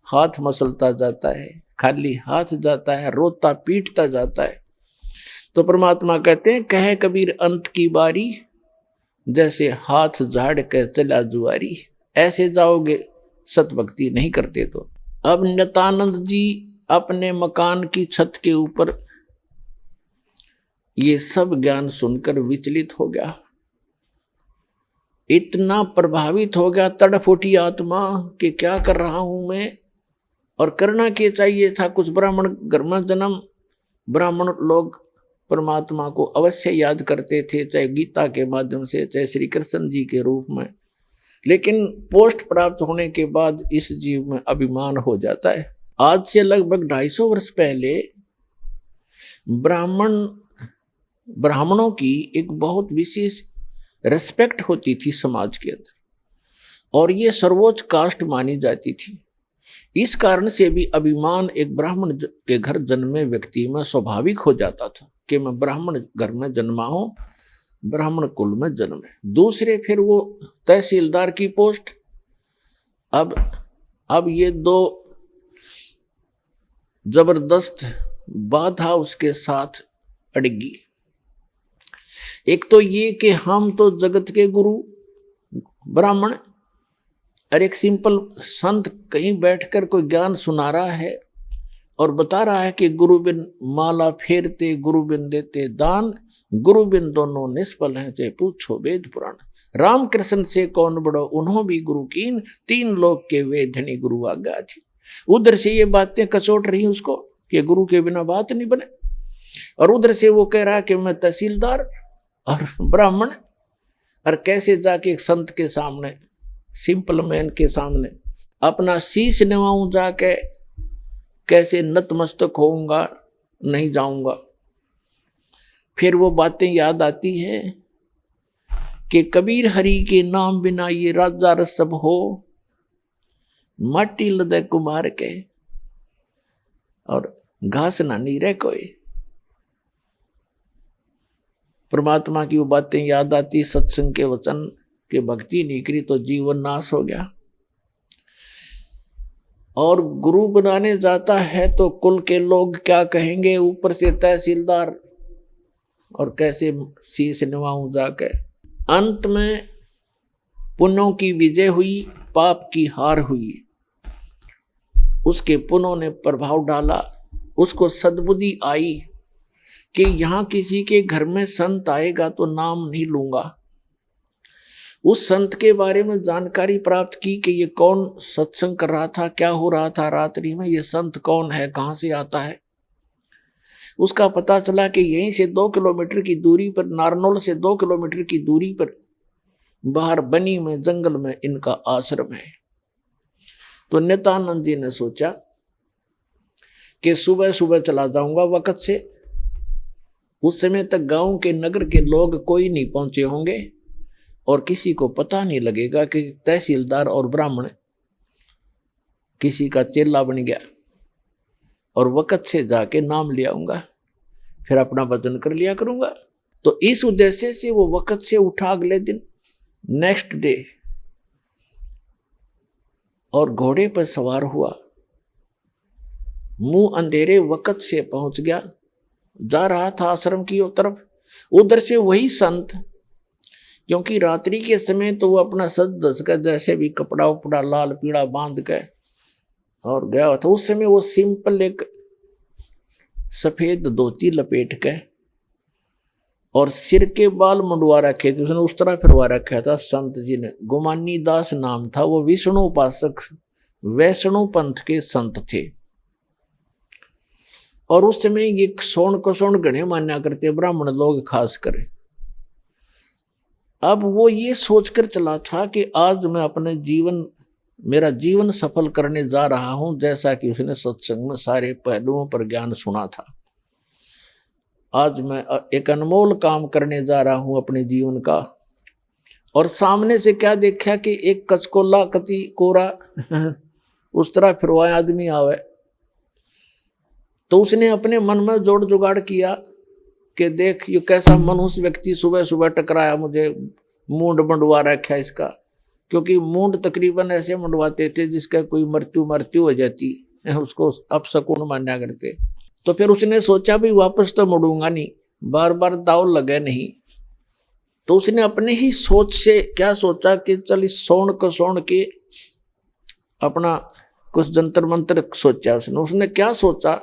हाथ मसलता जाता है, खाली हाथ जाता है, रोता पीटता जाता है। तो परमात्मा कहते हैं कहे कबीर अंत की बारी, जैसे हाथ झाड़ के चला जुआरी। ऐसे जाओगे सतभक्ति नहीं करते तो। अब नित्यानंद जी अपने मकान की छत के ऊपर ये सब ज्ञान सुनकर विचलित हो गया, इतना प्रभावित हो गया, तड़फ उठी आत्मा कि क्या कर रहा हूं मैं, और करना क्या चाहिए था। कुछ ब्राह्मण घर में जन्म, ब्राह्मण लोग परमात्मा को अवश्य याद करते थे, चाहे गीता के माध्यम से, चाहे श्री कृष्ण जी के रूप में, लेकिन पोस्ट प्राप्त होने के बाद इस जीव में अभिमान हो जाता है। आज से लगभग 250 वर्ष पहले ब्राह्मणों की एक बहुत विशेष रेस्पेक्ट होती थी समाज के अंदर, और ये सर्वोच्च कास्ट मानी जाती थी। इस कारण से भी अभिमान एक ब्राह्मण के घर जन्मे व्यक्ति में स्वाभाविक हो जाता था कि मैं ब्राह्मण घर में जन्मा हूं, ब्राह्मण कुल में जन्म है। दूसरे फिर वो तहसीलदार की पोस्ट। अब ये 2 जबरदस्त बाधा उसके साथ अड़गी। एक तो ये कि हम तो जगत के गुरु ब्राह्मण, और एक सिंपल संत कहीं बैठकर कोई ज्ञान सुना रहा है और बता रहा है कि गुरु बिन माला फेरते, गुरु बिन देते दान, गुरु बिन दोनों निष्फल हैं, चाहे पूछो वेद पुराण। रामकृष्ण से कौन बड़ो उन्हों भी गुरु कीन, 3 लोक के वेधनी गुरु आज्ञा थी। उधर से ये बातें कचोट रही उसको कि गुरु के बिना बात नहीं बने। और उधर से वो कह रहा कि मैं तहसीलदार और ब्राह्मण, और कैसे जाके एक संत के सामने, सिंपल मैन के सामने अपना शीश नवाऊं, जाके कैसे नतमस्तक होऊंगा, नहीं जाऊंगा। फिर वो बातें याद आती है कि कबीर हरि के नाम बिना ये राजा रसब हो, माटी लदे कुमार के और घास ना नी रहे कोई। परमात्मा की वो बातें याद आती, सत्संग के वचन के भक्ति नहीं करी तो जीवन नाश हो गया। और गुरु बनाने जाता है तो कुल के लोग क्या कहेंगे, ऊपर से तहसीलदार, और कैसे शीश नवाऊं जाके। अंत में पुण्यों की विजय हुई, पाप की हार हुई। उसके पुण्यों ने प्रभाव डाला, उसको सद्बुद्धि आई कि यहां किसी के घर में संत आएगा तो नाम नहीं लूंगा। उस संत के बारे में जानकारी प्राप्त की कि ये कौन सत्संग कर रहा था, क्या हो रहा था रात्रि में, ये संत कौन है, कहां से आता है। उसका पता चला कि यहीं से 2 किलोमीटर की दूरी पर, नारनौल से 2 किलोमीटर की दूरी पर बाहर बनी में जंगल में इनका आश्रम है। तो नित्यानंद जी ने सोचा कि सुबह सुबह चला जाऊंगा वक्त से, उस समय तक गांव के नगर के लोग कोई नहीं पहुंचे होंगे और किसी को पता नहीं लगेगा कि तहसीलदार और ब्राह्मण किसी का चेला बन गया, और वक्त से जाके नाम ले आऊंगा, फिर अपना वजन कर लिया करूंगा। तो इस उद्देश्य से वो वक्त से उठा अगले दिन, नेक्स्ट डे, और घोड़े पर सवार हुआ, मुंह अंधेरे वक्त से पहुंच गया, जा रहा था आश्रम की तरफ। उधर से वही संत, क्योंकि रात्रि के समय तो वो अपना सज धज कर जैसे भी कपड़ा उपड़ा लाल पीला बांध के और गया था। उस समय वो सिंपल एक सफेद धोती लपेट के और सिर के बाल मुंडवा रखे थे, उसने उस तरह फिरवा रखा था संत जी ने। गुमानी दास नाम था, वो विष्णु उपासक वैष्णव पंथ के संत थे। और उस समय ये सोन को सोन गणे मान्या करते ब्राह्मण लोग खास कर। अब वो ये सोचकर चला था कि आज मैं अपने जीवन, मेरा जीवन सफल करने जा रहा हूं, जैसा कि उसने सत्संग में सारे पहलुओं पर ज्ञान सुना था। आज मैं एक अनमोल काम करने जा रहा हूं अपने जीवन का। और सामने से क्या देखा कि एक कचकोला कति कोरा उस तरह फिरवाया आदमी आवे। तो उसने अपने मन में जोड़ जुगाड़ किया कि देख ये कैसा मनुष्य व्यक्ति सुबह सुबह टकराया मुझे, मूंड मंडवा रखा इसका। क्योंकि मूंड तकरीबन ऐसे मंडवाते थे जिसका कोई मृत्यु हो जाती, उसको अपशकुन माना करते। तो फिर उसने सोचा भी वापस तो मुड़ूंगा नहीं, बार बार दाव लगे नहीं। तो उसने अपने ही सोच से क्या सोचा कि चल इस सोन के अपना कुछ जंतर मंत्र सोचा उसने क्या सोचा।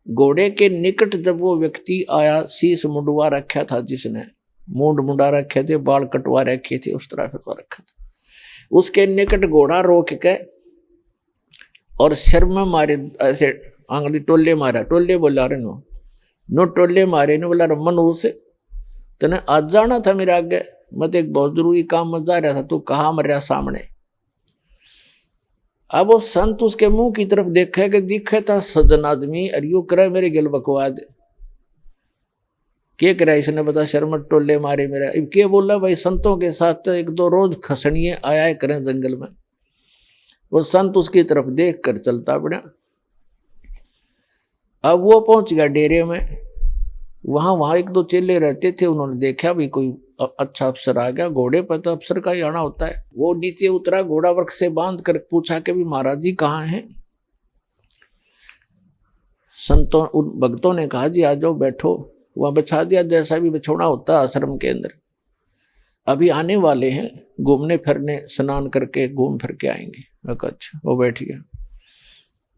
घोड़े के निकट जब वो व्यक्ति आया, शीश मुंडवा रखा था जिसने, मूंड मुंडा रखे थे, बाल कटवा रखे थे, उस तरह फिरवा रखा था। उसके निकट घोड़ा रोक के और सिर में मारे, ऐसे आंगली टोले मारा, टोले बोला रे नो टोले मारे ने बोला मनुष्य तने आज जाना था मेरे आगे, मैं तो एक बहुत जरूरी काम में जा रहा था, तू कहाँ मर रहा सामने। अब वो संत उसके मुंह की तरफ देखा कि दिखे था सज्जन आदमी, और यू करे मेरे गिल बकवाद के करा, इसने बता शर्म टोले मारे मेरा। अब क्या बोला भाई, संतों के साथ 1-2 रोज खसनिए आया करें जंगल में। वो संत उसकी तरफ देख कर चलता पड़ा। अब वो पहुंच गया डेरे में। वहां 1-2 चेले रहते थे, उन्होंने देखा भी कोई अच्छा अफसर आ गया। घोड़े पर तो अफसर का ही आना होता है। वो नीचे उतरा, घोड़ा वृक्ष से बांध कर पूछा कि भी महाराज जी कहाँ हैं। संतों उन भक्तों ने कहा जी आ जाओ बैठो। वहां बिछा दिया जैसा भी बिछोना होता है आश्रम के अंदर। अभी आने वाले हैं, घूमने फिरने, स्नान करके घूम फिर के आएंगे। अच्छा, वो बैठ गया।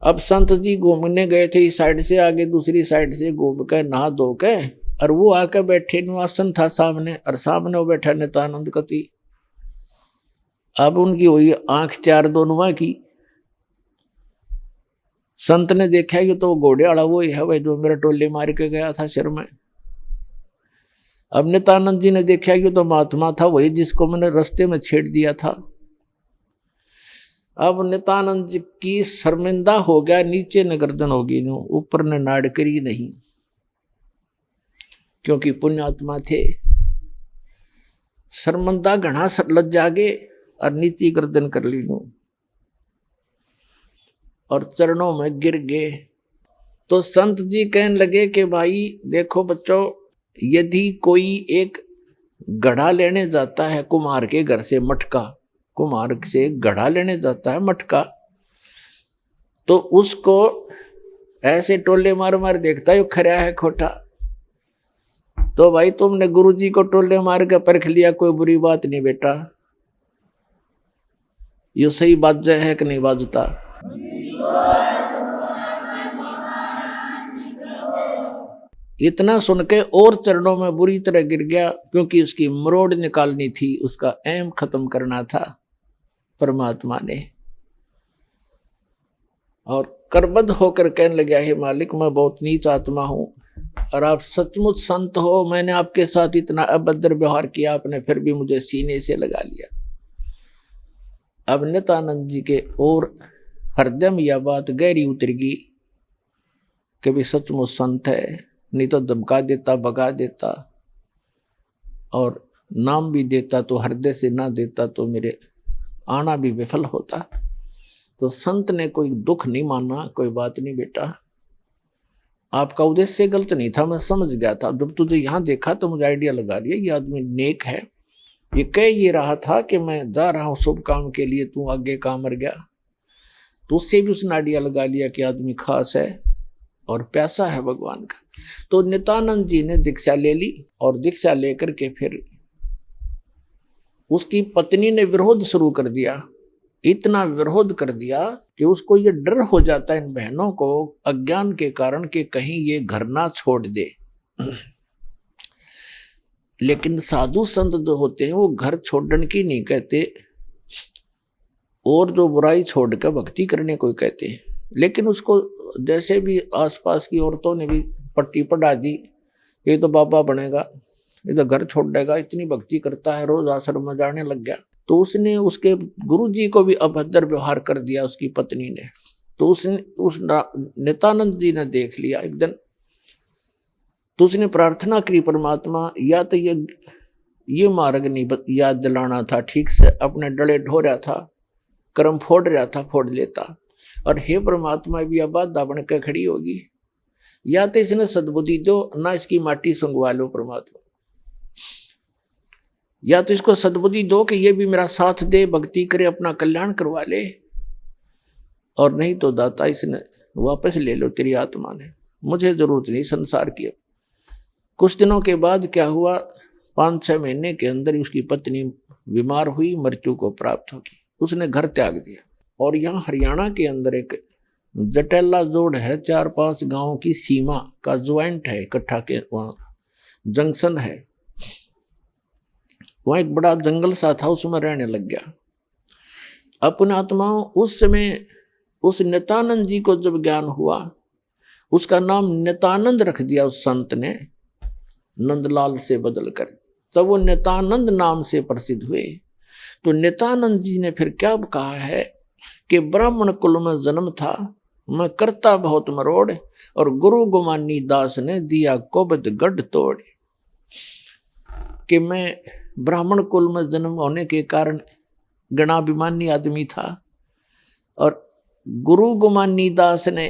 अब संत जी घूमने गए थे, इस साइड से आगे दूसरी साइड से घूम के नहा धो के, और वो आकर बैठे, आसन था सामने, और सामने वो बैठा नित्यानंद कति। अब उनकी हुई आंख 4 दोनों की। संत ने देखा ये तो घोड़े वाला वो ही है भाई जो मेरा टोले मार के गया था सिर में। अब नित्यानंद जी ने देखा ये तो महात्मा था वही जिसको मैंने रास्ते में छेड़ दिया था। अब नित्यानंद जी की शर्मिंदा हो गया, नीचे न गर्दन होगी नो, ऊपर ने नाड़ करी नहीं, क्योंकि पुण्यात्मा थे। शर्मिंदा घना लज जागे और नीचे गर्दन कर ली नो और चरणों में गिर गए। तो संत जी कहने लगे कि भाई देखो बच्चों, यदि कोई एक घड़ा लेने जाता है कुम्हार के घर से, मटका, कुम्हार से घड़ा लेने जाता है मटका, तो उसको ऐसे टोले मार मार देखता है खरा है खोटा। तो भाई तुमने गुरुजी को टोले मार के परख लिया, कोई बुरी बात नहीं बेटा, ये सही बात है कि नहीं बाजता। इतना सुन के और चरणों में बुरी तरह गिर गया, क्योंकि उसकी मरोड़ निकालनी थी, उसका ऐम खत्म करना था परमात्मा ने। और करबद्ध होकर कहने लगा, हे मालिक मैं बहुत नीच आत्मा हूं और आप सचमुच संत हो, मैंने आपके साथ इतना अभद्र व्यवहार किया, आपने फिर भी मुझे सीने से लगा लिया। अब नित्यानंद जी के और हृदय में यह बात गहरी उतरेगी कि भी सचमुच संत है, नहीं तो धमका देता, भगा देता और नाम भी देता तो हृदय से ना देता तो मेरे आना भी विफल होता। तो संत ने कोई दुख नहीं माना, कोई बात नहीं बेटा, आपका उद्देश्य गलत नहीं था, मैं समझ गया था। जब तुझे यहाँ देखा तो मुझे आइडिया लगा लिया ये आदमी नेक है। ये कह ये रहा था कि मैं जा रहा हूँ शुभ काम के लिए, तू आगे काम मर गया। तो उससे भी उसने आइडिया लगा लिया कि आदमी खास है और प्यासा है भगवान का। तो नित्यानंद जी ने दीक्षा ले ली और दीक्षा लेकर के फिर उसकी पत्नी ने विरोध शुरू कर दिया। इतना विरोध कर दिया कि उसको ये डर हो जाता है इन बहनों को अज्ञान के कारण कि कहीं ये घर ना छोड़ दे। लेकिन साधु संत जो होते हैं वो घर छोड़ने की नहीं कहते, और जो बुराई छोड़कर भक्ति करने को कहते हैं। लेकिन उसको जैसे भी आसपास की औरतों ने भी पट्टी पढ़ा दी, ये तो बाबा बनेगा, ये तो घर छोड़ देगा, इतनी भक्ति करता है, रोज आश्रम में जाने लग गया। तो उसने उसके गुरुजी को भी अभद्र व्यवहार कर दिया उसकी पत्नी ने। तो उस नित्यानंद जी ने देख लिया एक दिन, तो उसने प्रार्थना करी, परमात्मा या तो ये मार्ग नहीं याद दिलाना था ठीक से, अपने डले ढो रहा था, कर्म फोड़ रहा था, फोड़ लेता। और हे परमात्मा भी अब बाधा बन के खड़ी होगी, या तो इसने सद्बुद्धि दो, ना इसकी माटी संगवा लो परमात्मा, या तो इसको सद्बुद्धि दो कि ये भी मेरा साथ दे, भक्ति करे, अपना कल्याण करवा ले, और नहीं तो दाता इसने वापस ले लो, तेरी आत्मा ने, मुझे जरूरत नहीं संसार की। कुछ दिनों के बाद क्या हुआ, 5-6 महीने के अंदर ही उसकी पत्नी बीमार हुई, मृत्यु को प्राप्त होगी। उसने घर त्याग दिया। और यहाँ हरियाणा के अंदर एक जटेला जोड़ है, 4-5 गांवों की सीमा का ज्वाइंट है, इकट्ठा के वहाँ जंक्शन है, वहाँ एक बड़ा जंगल सा था, उसमें रहने लग गया। अपने आत्माओं उस समय उस नित्यानंद जी को जब ज्ञान हुआ, उसका नाम नित्यानंद रख दिया उस संत ने, नंदलाल से बदल कर, तब वो नित्यानंद नाम से प्रसिद्ध हुए। तो नित्यानंद जी ने फिर क्या कहा है कि ब्राह्मण कुल में जन्म था, मैं करता बहुत मरोड़, और गुरु गुमानी दास ने दिया कोबद गढ़ तोड़। कि मैं ब्राह्मण कुल में जन्म होने के कारण गणाभिमानी आदमी था, और गुरु गुमानी दास ने,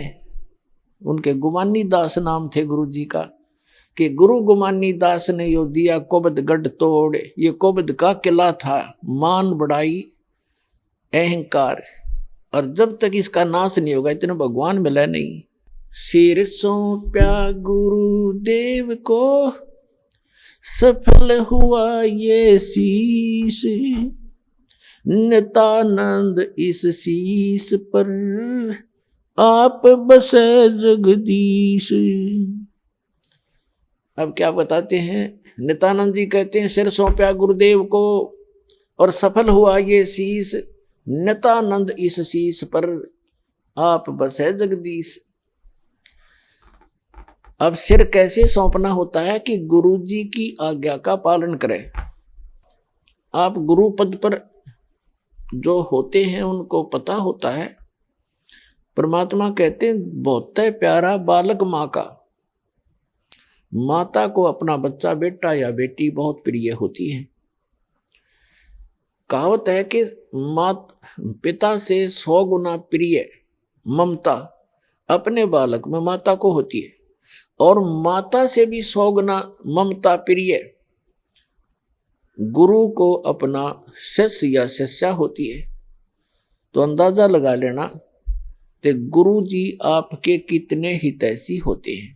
उनके गुमानी दास नाम थे गुरु जी का, कि गुरु गुमानी दास ने यो दिया कोबद गढ़ तोड़। ये कोबद का किला था, मान बढ़ाई अहंकार, और जब तक इसका नाश नहीं होगा इतने भगवान मिला नहीं। सिर सौंप्या गुरुदेव को, सफल हुआ ये शीश, नित्यानंद इस शीश पर आप बसे जगदीश। अब क्या बताते हैं, नित्यानंद जी कहते हैं सिर सौंप्या गुरुदेव को और सफल हुआ ये शीश, नित्यानंद इस शीश पर आप बसै जगदीश। अब सिर कैसे सौंपना होता है कि गुरु जी की आज्ञा का पालन करें। आप गुरु पद पर जो होते हैं उनको पता होता है, परमात्मा कहते हैं बहुत प्यारा बालक माँ का। माता को अपना बच्चा बेटा या बेटी बहुत प्रिय होती है। कहावत है कि पिता से 100 गुना प्रिय ममता अपने बालक में माता को होती है, और माता से भी 100 गुना ममता प्रिय गुरु को अपना शिष्य या शिष्या होती है। तो अंदाजा लगा लेना कि गुरु जी आपके कितने हितैषी होते हैं।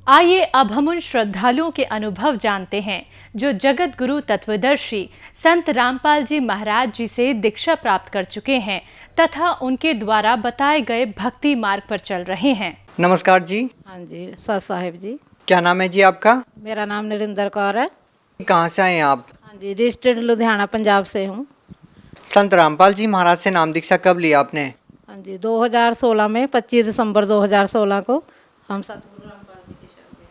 आइए अब हम उन श्रद्धालुओं के अनुभव जानते हैं जो जगत गुरु तत्वदर्शी संत रामपाल जी महाराज जी से दीक्षा प्राप्त कर चुके हैं तथा उनके द्वारा बताए गए भक्ति मार्ग पर चल रहे हैं। नमस्कार जी। हाँ जी, सत साहिब जी। क्या नाम है जी आपका? मेरा नाम नरिंदर कौर है। कहाँ से आए हैं आप? हाँ जी, डिस्ट्रिक्ट लुधियाना पंजाब से हूँ। संत रामपाल जी महाराज से नाम दीक्षा कब लिया आपने? हाँ जी, 2016 में 25 दिसंबर 2016 को हम सतगुरु रामपाल जी की शरण में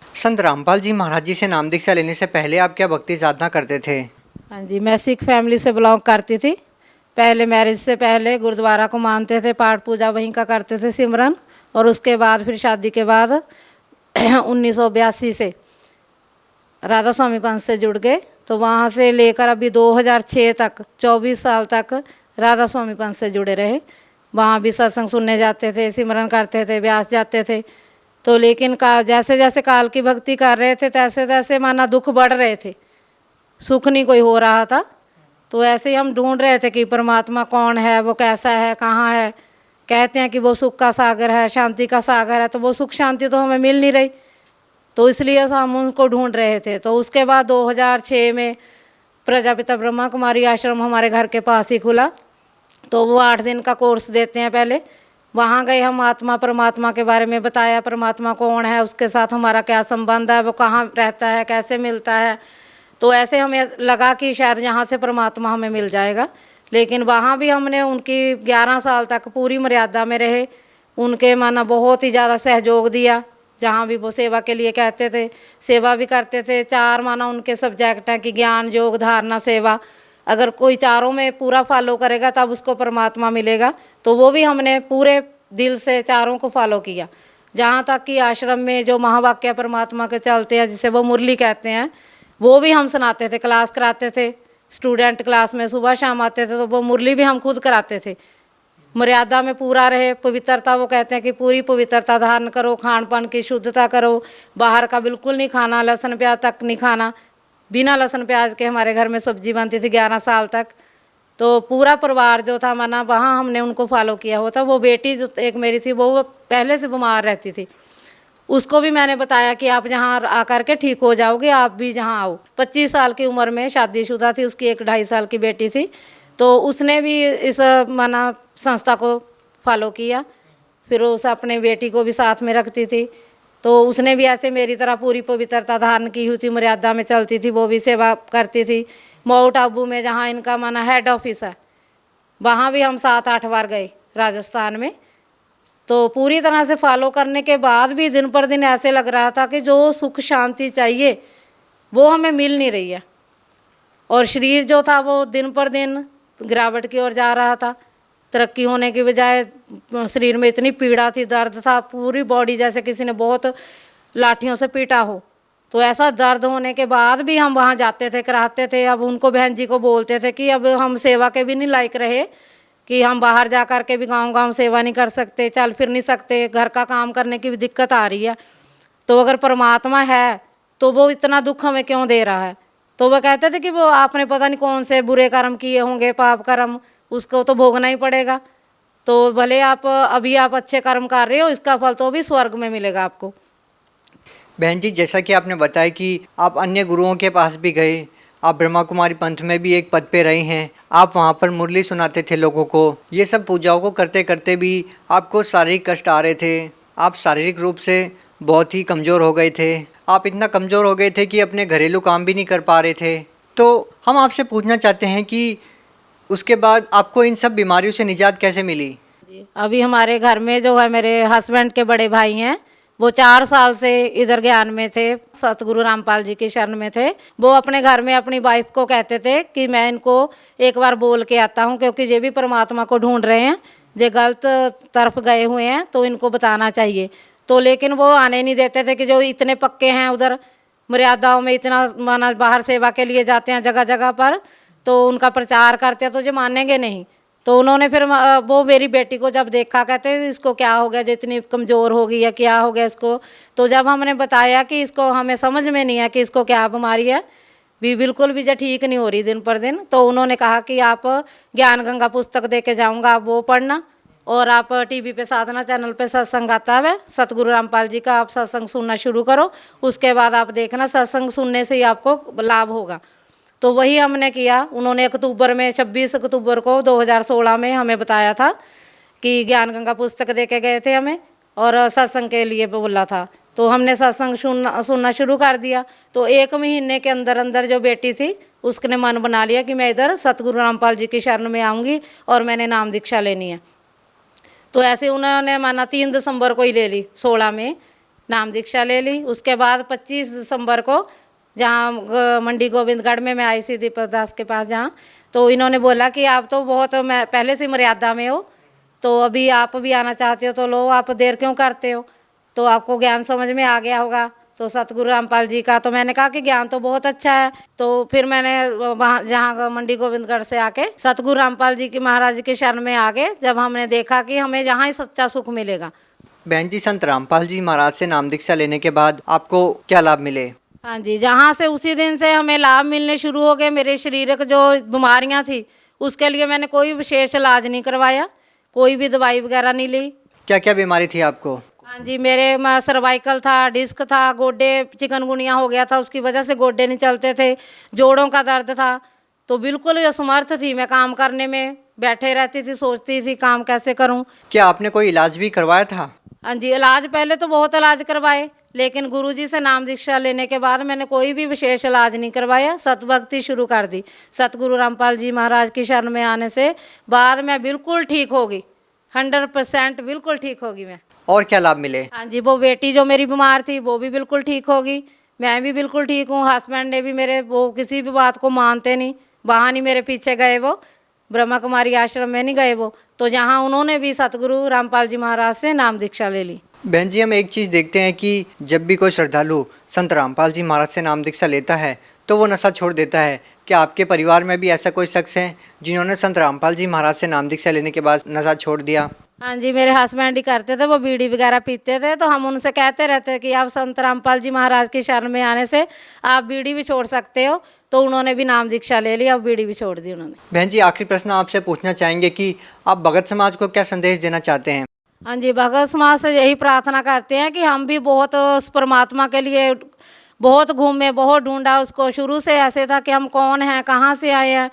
हैं। संत रामपाल जी महाराज जी से नाम दीक्षा लेने से पहले आप क्या भक्ति साधना करते थे? हाँ जी, मैं सिख फैमिली से बिलोंग करती थी। पहले मैरिज से पहले गुरुद्वारा को मानते थे, पाठ पूजा वहीं का करते थे, सिमरन। और उसके बाद फिर शादी के बाद 1982 से राधा स्वामी पंथ से जुड़ गए। तो वहाँ से लेकर अभी 2006 तक 24 साल तक राधा स्वामी पंथ से जुड़े रहे। वहाँ भी सत्संग सुनने जाते थे, सिमरन करते थे, ब्यास जाते थे। तो लेकिन जैसे जैसे काल की भक्ति कर रहे थे तैसे तैसे माना दुख बढ़ रहे थे, सुख नहीं कोई हो रहा था। तो ऐसे ही हम ढूंढ रहे थे कि परमात्मा कौन है, वो कैसा है, कहाँ है। कहते हैं कि वो सुख का सागर है, शांति का सागर है, तो वो सुख शांति तो हमें मिल नहीं रही। तो इसलिए हम उनको ढूंढ रहे थे। तो उसके बाद 2006 में प्रजापिता ब्रह्मा कुमारी आश्रम हमारे घर के पास ही खुला। तो वो 8 दिन का कोर्स देते हैं। पहले वहाँ गए, हम आत्मा परमात्मा के बारे में बताया, परमात्मा कौन है, उसके साथ हमारा क्या संबंध है, वो कहाँ रहता है, कैसे मिलता है। तो ऐसे हमें लगा कि शायद यहाँ से परमात्मा हमें मिल जाएगा। लेकिन वहाँ भी हमने उनकी 11 साल तक पूरी मर्यादा में रहे, उनके माना बहुत ही ज़्यादा सहयोग दिया। जहाँ भी वो सेवा के लिए कहते थे सेवा भी करते थे। 4 माना उनके सब्जेक्ट हैं कि ज्ञान, योग, धारणा, सेवा। अगर कोई चारों में पूरा फॉलो करेगा तब उसको परमात्मा मिलेगा। तो वो भी हमने पूरे दिल से चारों को फॉलो किया। जहाँ तक कि आश्रम में जो महावाक्य परमात्मा के चलते हैं, जिसे वो मुरली कहते हैं, वो भी हम सुनाते थे, क्लास कराते थे। स्टूडेंट क्लास में सुबह शाम आते थे तो वो मुरली भी हम खुद कराते थे। मर्यादा में पूरा रहे, पवित्रता, वो कहते हैं कि पूरी पवित्रता धारण करो, खान पान की शुद्धता करो, बाहर का बिल्कुल नहीं खाना, लहसुन प्याज तक नहीं खाना। बिना लहसुन प्याज के हमारे घर में सब्जी बनती थी 11 साल तक। तो पूरा परिवार जो था माना वहाँ हमने उनको फॉलो किया हुआ था। वो बेटी जो एक मेरी थी वो पहले से बीमार रहती थी, उसको भी मैंने बताया कि आप यहाँ आकर के ठीक हो जाओगे, आप भी यहाँ आओ। 25 साल की उम्र में शादीशुदा थी, उसकी 1 2.5 साल की बेटी थी। तो उसने भी इस माना संस्था को फॉलो किया। फिर उस अपने बेटी को भी साथ में रखती थी। तो उसने भी ऐसे मेरी तरह पूरी पवित्रता धारण की हुई थी, मर्यादा में चलती थी, वो भी सेवा करती थी। माउंट आबू में जहाँ इनका माना हेड ऑफिस है, वहाँ भी हम 7-8 बार गए राजस्थान में। तो पूरी तरह से फॉलो करने के बाद भी दिन पर दिन ऐसे लग रहा था कि जो सुख शांति चाहिए वो हमें मिल नहीं रही है। और शरीर जो था वो दिन पर दिन गिरावट की ओर जा रहा था। तरक्की होने की बजाय शरीर में इतनी पीड़ा थी, दर्द था, पूरी बॉडी जैसे किसी ने बहुत लाठियों से पीटा हो। तो ऐसा दर्द होने के बाद भी हम वहाँ जाते थे, कराते थे। अब उनको बहन जी को बोलते थे कि अब हम सेवा के भी नहीं लायक रहे, कि हम बाहर जा कर के भी गांव-गांव सेवा नहीं कर सकते, चल फिर नहीं सकते, घर का काम करने की भी दिक्कत आ रही है। तो अगर परमात्मा है तो वो इतना दुख हमें क्यों दे रहा है। तो वो कहते थे कि वो आपने पता नहीं कौन से बुरे कर्म किए होंगे, पाप कर्म, उसको तो भोगना ही पड़ेगा। तो भले आप अभी आप अच्छे कर्म कर रहे हो, इसका फल तो भी स्वर्ग में मिलेगा आपको। बहन जी, जैसा कि आपने बताया कि आप अन्य गुरुओं के पास भी गए, आप ब्रह्मा कुमारी पंथ में भी एक पद पे रहे हैं, आप वहाँ पर मुरली सुनाते थे लोगों को। ये सब पूजाओं को करते करते भी आपको शारीरिक कष्ट आ रहे थे, आप शारीरिक रूप से बहुत ही कमज़ोर हो गए थे। आप इतना कमज़ोर हो गए थे कि अपने घरेलू काम भी नहीं कर पा रहे थे। तो हम आपसे पूछना चाहते हैं कि उसके बाद आपको इन सब बीमारियों से निजात कैसे मिली? अभी हमारे घर में जो है मेरे हस्बैंड के बड़े भाई हैं, वो 4 साल से इधर ज्ञान में थे, सतगुरु रामपाल जी की शरण में थे। वो अपने घर में अपनी वाइफ को कहते थे कि मैं इनको एक बार बोल के आता हूँ, क्योंकि ये भी परमात्मा को ढूंढ रहे हैं, ये गलत तरफ गए हुए हैं, तो इनको बताना चाहिए। तो लेकिन वो आने नहीं देते थे कि जो इतने पक्के हैं उधर मर्यादाओं में, इतना माना बाहर सेवा के लिए जाते हैं जगह जगह पर, तो उनका प्रचार करते हैं तो ये मानेंगे नहीं। तो उन्होंने फिर वो मेरी बेटी को जब देखा, कहते इसको क्या हो गया, जितनी कमज़ोर हो गई है, क्या हो गया इसको। तो जब हमने बताया कि इसको हमें समझ में नहीं है कि इसको क्या बीमारी है, भी बिल्कुल भी जो ठीक नहीं हो रही दिन पर दिन, तो उन्होंने कहा कि आप ज्ञान गंगा पुस्तक दे के जाऊँगा, आप वो पढ़ना, और आप टीवी पे साधना चैनल पे सत्संग आता है सतगुरु रामपाल जी का, आप सत्संग सुनना शुरू करो, उसके बाद आप देखना सत्संग सुनने से ही आपको लाभ होगा। तो वही हमने किया। उन्होंने अक्टूबर में 26 अक्टूबर को 2016 में हमें बताया था कि ज्ञान गंगा पुस्तक दे के गए थे हमें, और सत्संग के लिए बोला था। तो हमने सत्संग सुनना शुरू कर दिया। तो 1 महीने के अंदर अंदर जो बेटी थी उसने मन बना लिया कि मैं इधर सतगुरु रामपाल जी की शरण में आऊँगी और मैंने नाम दीक्षा लेनी है। तो ऐसे उन्होंने माना 3 दिसंबर को ही ले ली, 16 में नाम दीक्षा ले ली। उसके बाद 25 दिसंबर को जहाँ मंडी गोविंदगढ़ में मैं आई सी दीपक दास के पास, जहाँ तो इन्होंने बोला कि आप तो बहुत मैं पहले से मर्यादा में हो, तो अभी आप भी आना चाहते हो तो लो, आप देर क्यों करते हो, तो आपको ज्ञान समझ में आ गया होगा तो सतगुरु रामपाल जी का। तो मैंने कहा कि ज्ञान तो बहुत अच्छा है। तो फिर मैंने वहाँ जहाँ मंडी गोविंदगढ़ से आके सतगुरु रामपाल जी की महाराज की शरण में आ गए, जब हमने देखा कि हमें जहाँ ही सच्चा सुख मिलेगा। बहन जी, संत रामपाल जी महाराज से नाम दीक्षा लेने के बाद आपको क्या लाभ मिले? हाँ जी, जहाँ से उसी दिन से हमें लाभ मिलने शुरू हो गए। मेरे शरीर की जो बीमारियाँ थी उसके लिए मैंने कोई विशेष इलाज नहीं करवाया, कोई भी दवाई वगैरह नहीं ली। क्या क्या बीमारी थी आपको? हाँ जी, मेरे सर्वाइकल था, डिस्क था, गोड्डे चिकनगुनिया हो गया था, उसकी वजह से गोड्डे नहीं चलते थे, जोड़ों का दर्द था, तो बिल्कुल असमर्थ थी मैं काम करने में, बैठे रहती थी, सोचती थी काम कैसे करूं। क्या आपने कोई इलाज भी करवाया था? हाँ जी, इलाज पहले तो बहुत इलाज करवाए, लेकिन गुरुजी से नाम दीक्षा लेने के बाद मैंने कोई भी विशेष इलाज नहीं करवाया, सतभक्ति शुरू कर दी। सतगुरु रामपाल जी महाराज की शरण में आने से बाद मैं बिल्कुल ठीक होगी, 100% बिल्कुल ठीक होगी मैं। और क्या लाभ मिले? हाँ जी, वो बेटी जो मेरी बीमार थी वो भी बिल्कुल ठीक होगी, मैं भी बिल्कुल ठीक हूँ। हस्बैंड ने भी मेरे, वो किसी भी बात को मानते नहीं, वहाँ नहीं मेरे पीछे गए, वो ब्रह्मा कुमारी आश्रम में नहीं गए वो, तो जहाँ उन्होंने भी सतगुरु रामपाल जी महाराज से नाम दीक्षा ले ली। बहन जी, हम एक चीज़ देखते हैं कि जब भी कोई श्रद्धालु संत रामपाल जी महाराज से नाम दीक्षा लेता है तो वो नशा छोड़ देता है। क्या आपके परिवार में भी ऐसा कोई शख्स है जिन्होंने संत रामपाल जी महाराज से नाम दीक्षा लेने के बाद नशा छोड़ दिया? हाँ जी, मेरे हस्बैंड ही करते थे, वो बीड़ी वगैरह पीते थे, तो हम उनसे कहते रहते कि आप संत रामपाल जी महाराज की शरण में आने से आप बीड़ी भी छोड़ सकते हो, तो उन्होंने भी नाम दीक्षा ले ली, अब बीड़ी भी छोड़ दी उन्होंने। बहन जी, आखिरी प्रश्न आपसे पूछना चाहेंगे कि आप भगत समाज को क्या संदेश देना चाहते हैं? हाँ जी, भगत समाज से यही प्रार्थना करते हैं कि हम भी बहुत उस परमात्मा के लिए बहुत घूमे, बहुत ढूंढा उसको। शुरू से ऐसे था कि हम कौन हैं, कहाँ से आए हैं,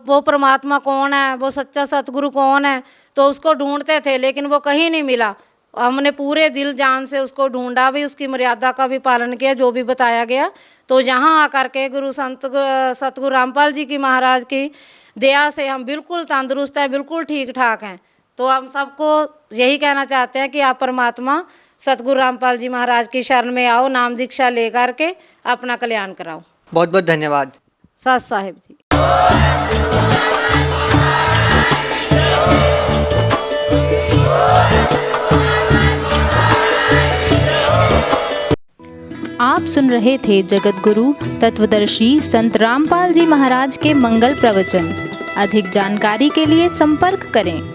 वो परमात्मा कौन है, वो सच्चा सतगुरु कौन है, तो उसको ढूंढते थे, लेकिन वो कहीं नहीं मिला। हमने पूरे दिल जान से उसको ढूंढा भी, उसकी मर्यादा का भी पालन किया जो भी बताया गया। तो यहाँ आकर के गुरु संत सतगुरु रामपाल जी की महाराज की दया से हम बिल्कुल तंदुरुस्त हैं, बिल्कुल ठीक ठाक हैं। तो हम सबको यही कहना चाहते हैं कि आप परमात्मा सतगुरु रामपाल जी महाराज की शरण में आओ, नाम दीक्षा ले करके अपना कल्याण कराओ। बहुत बहुत धन्यवाद। सत साहिब जी। आप सुन रहे थे जगत गुरु तत्वदर्शी संत रामपाल जी महाराज के मंगल प्रवचन। अधिक जानकारी के लिए संपर्क करें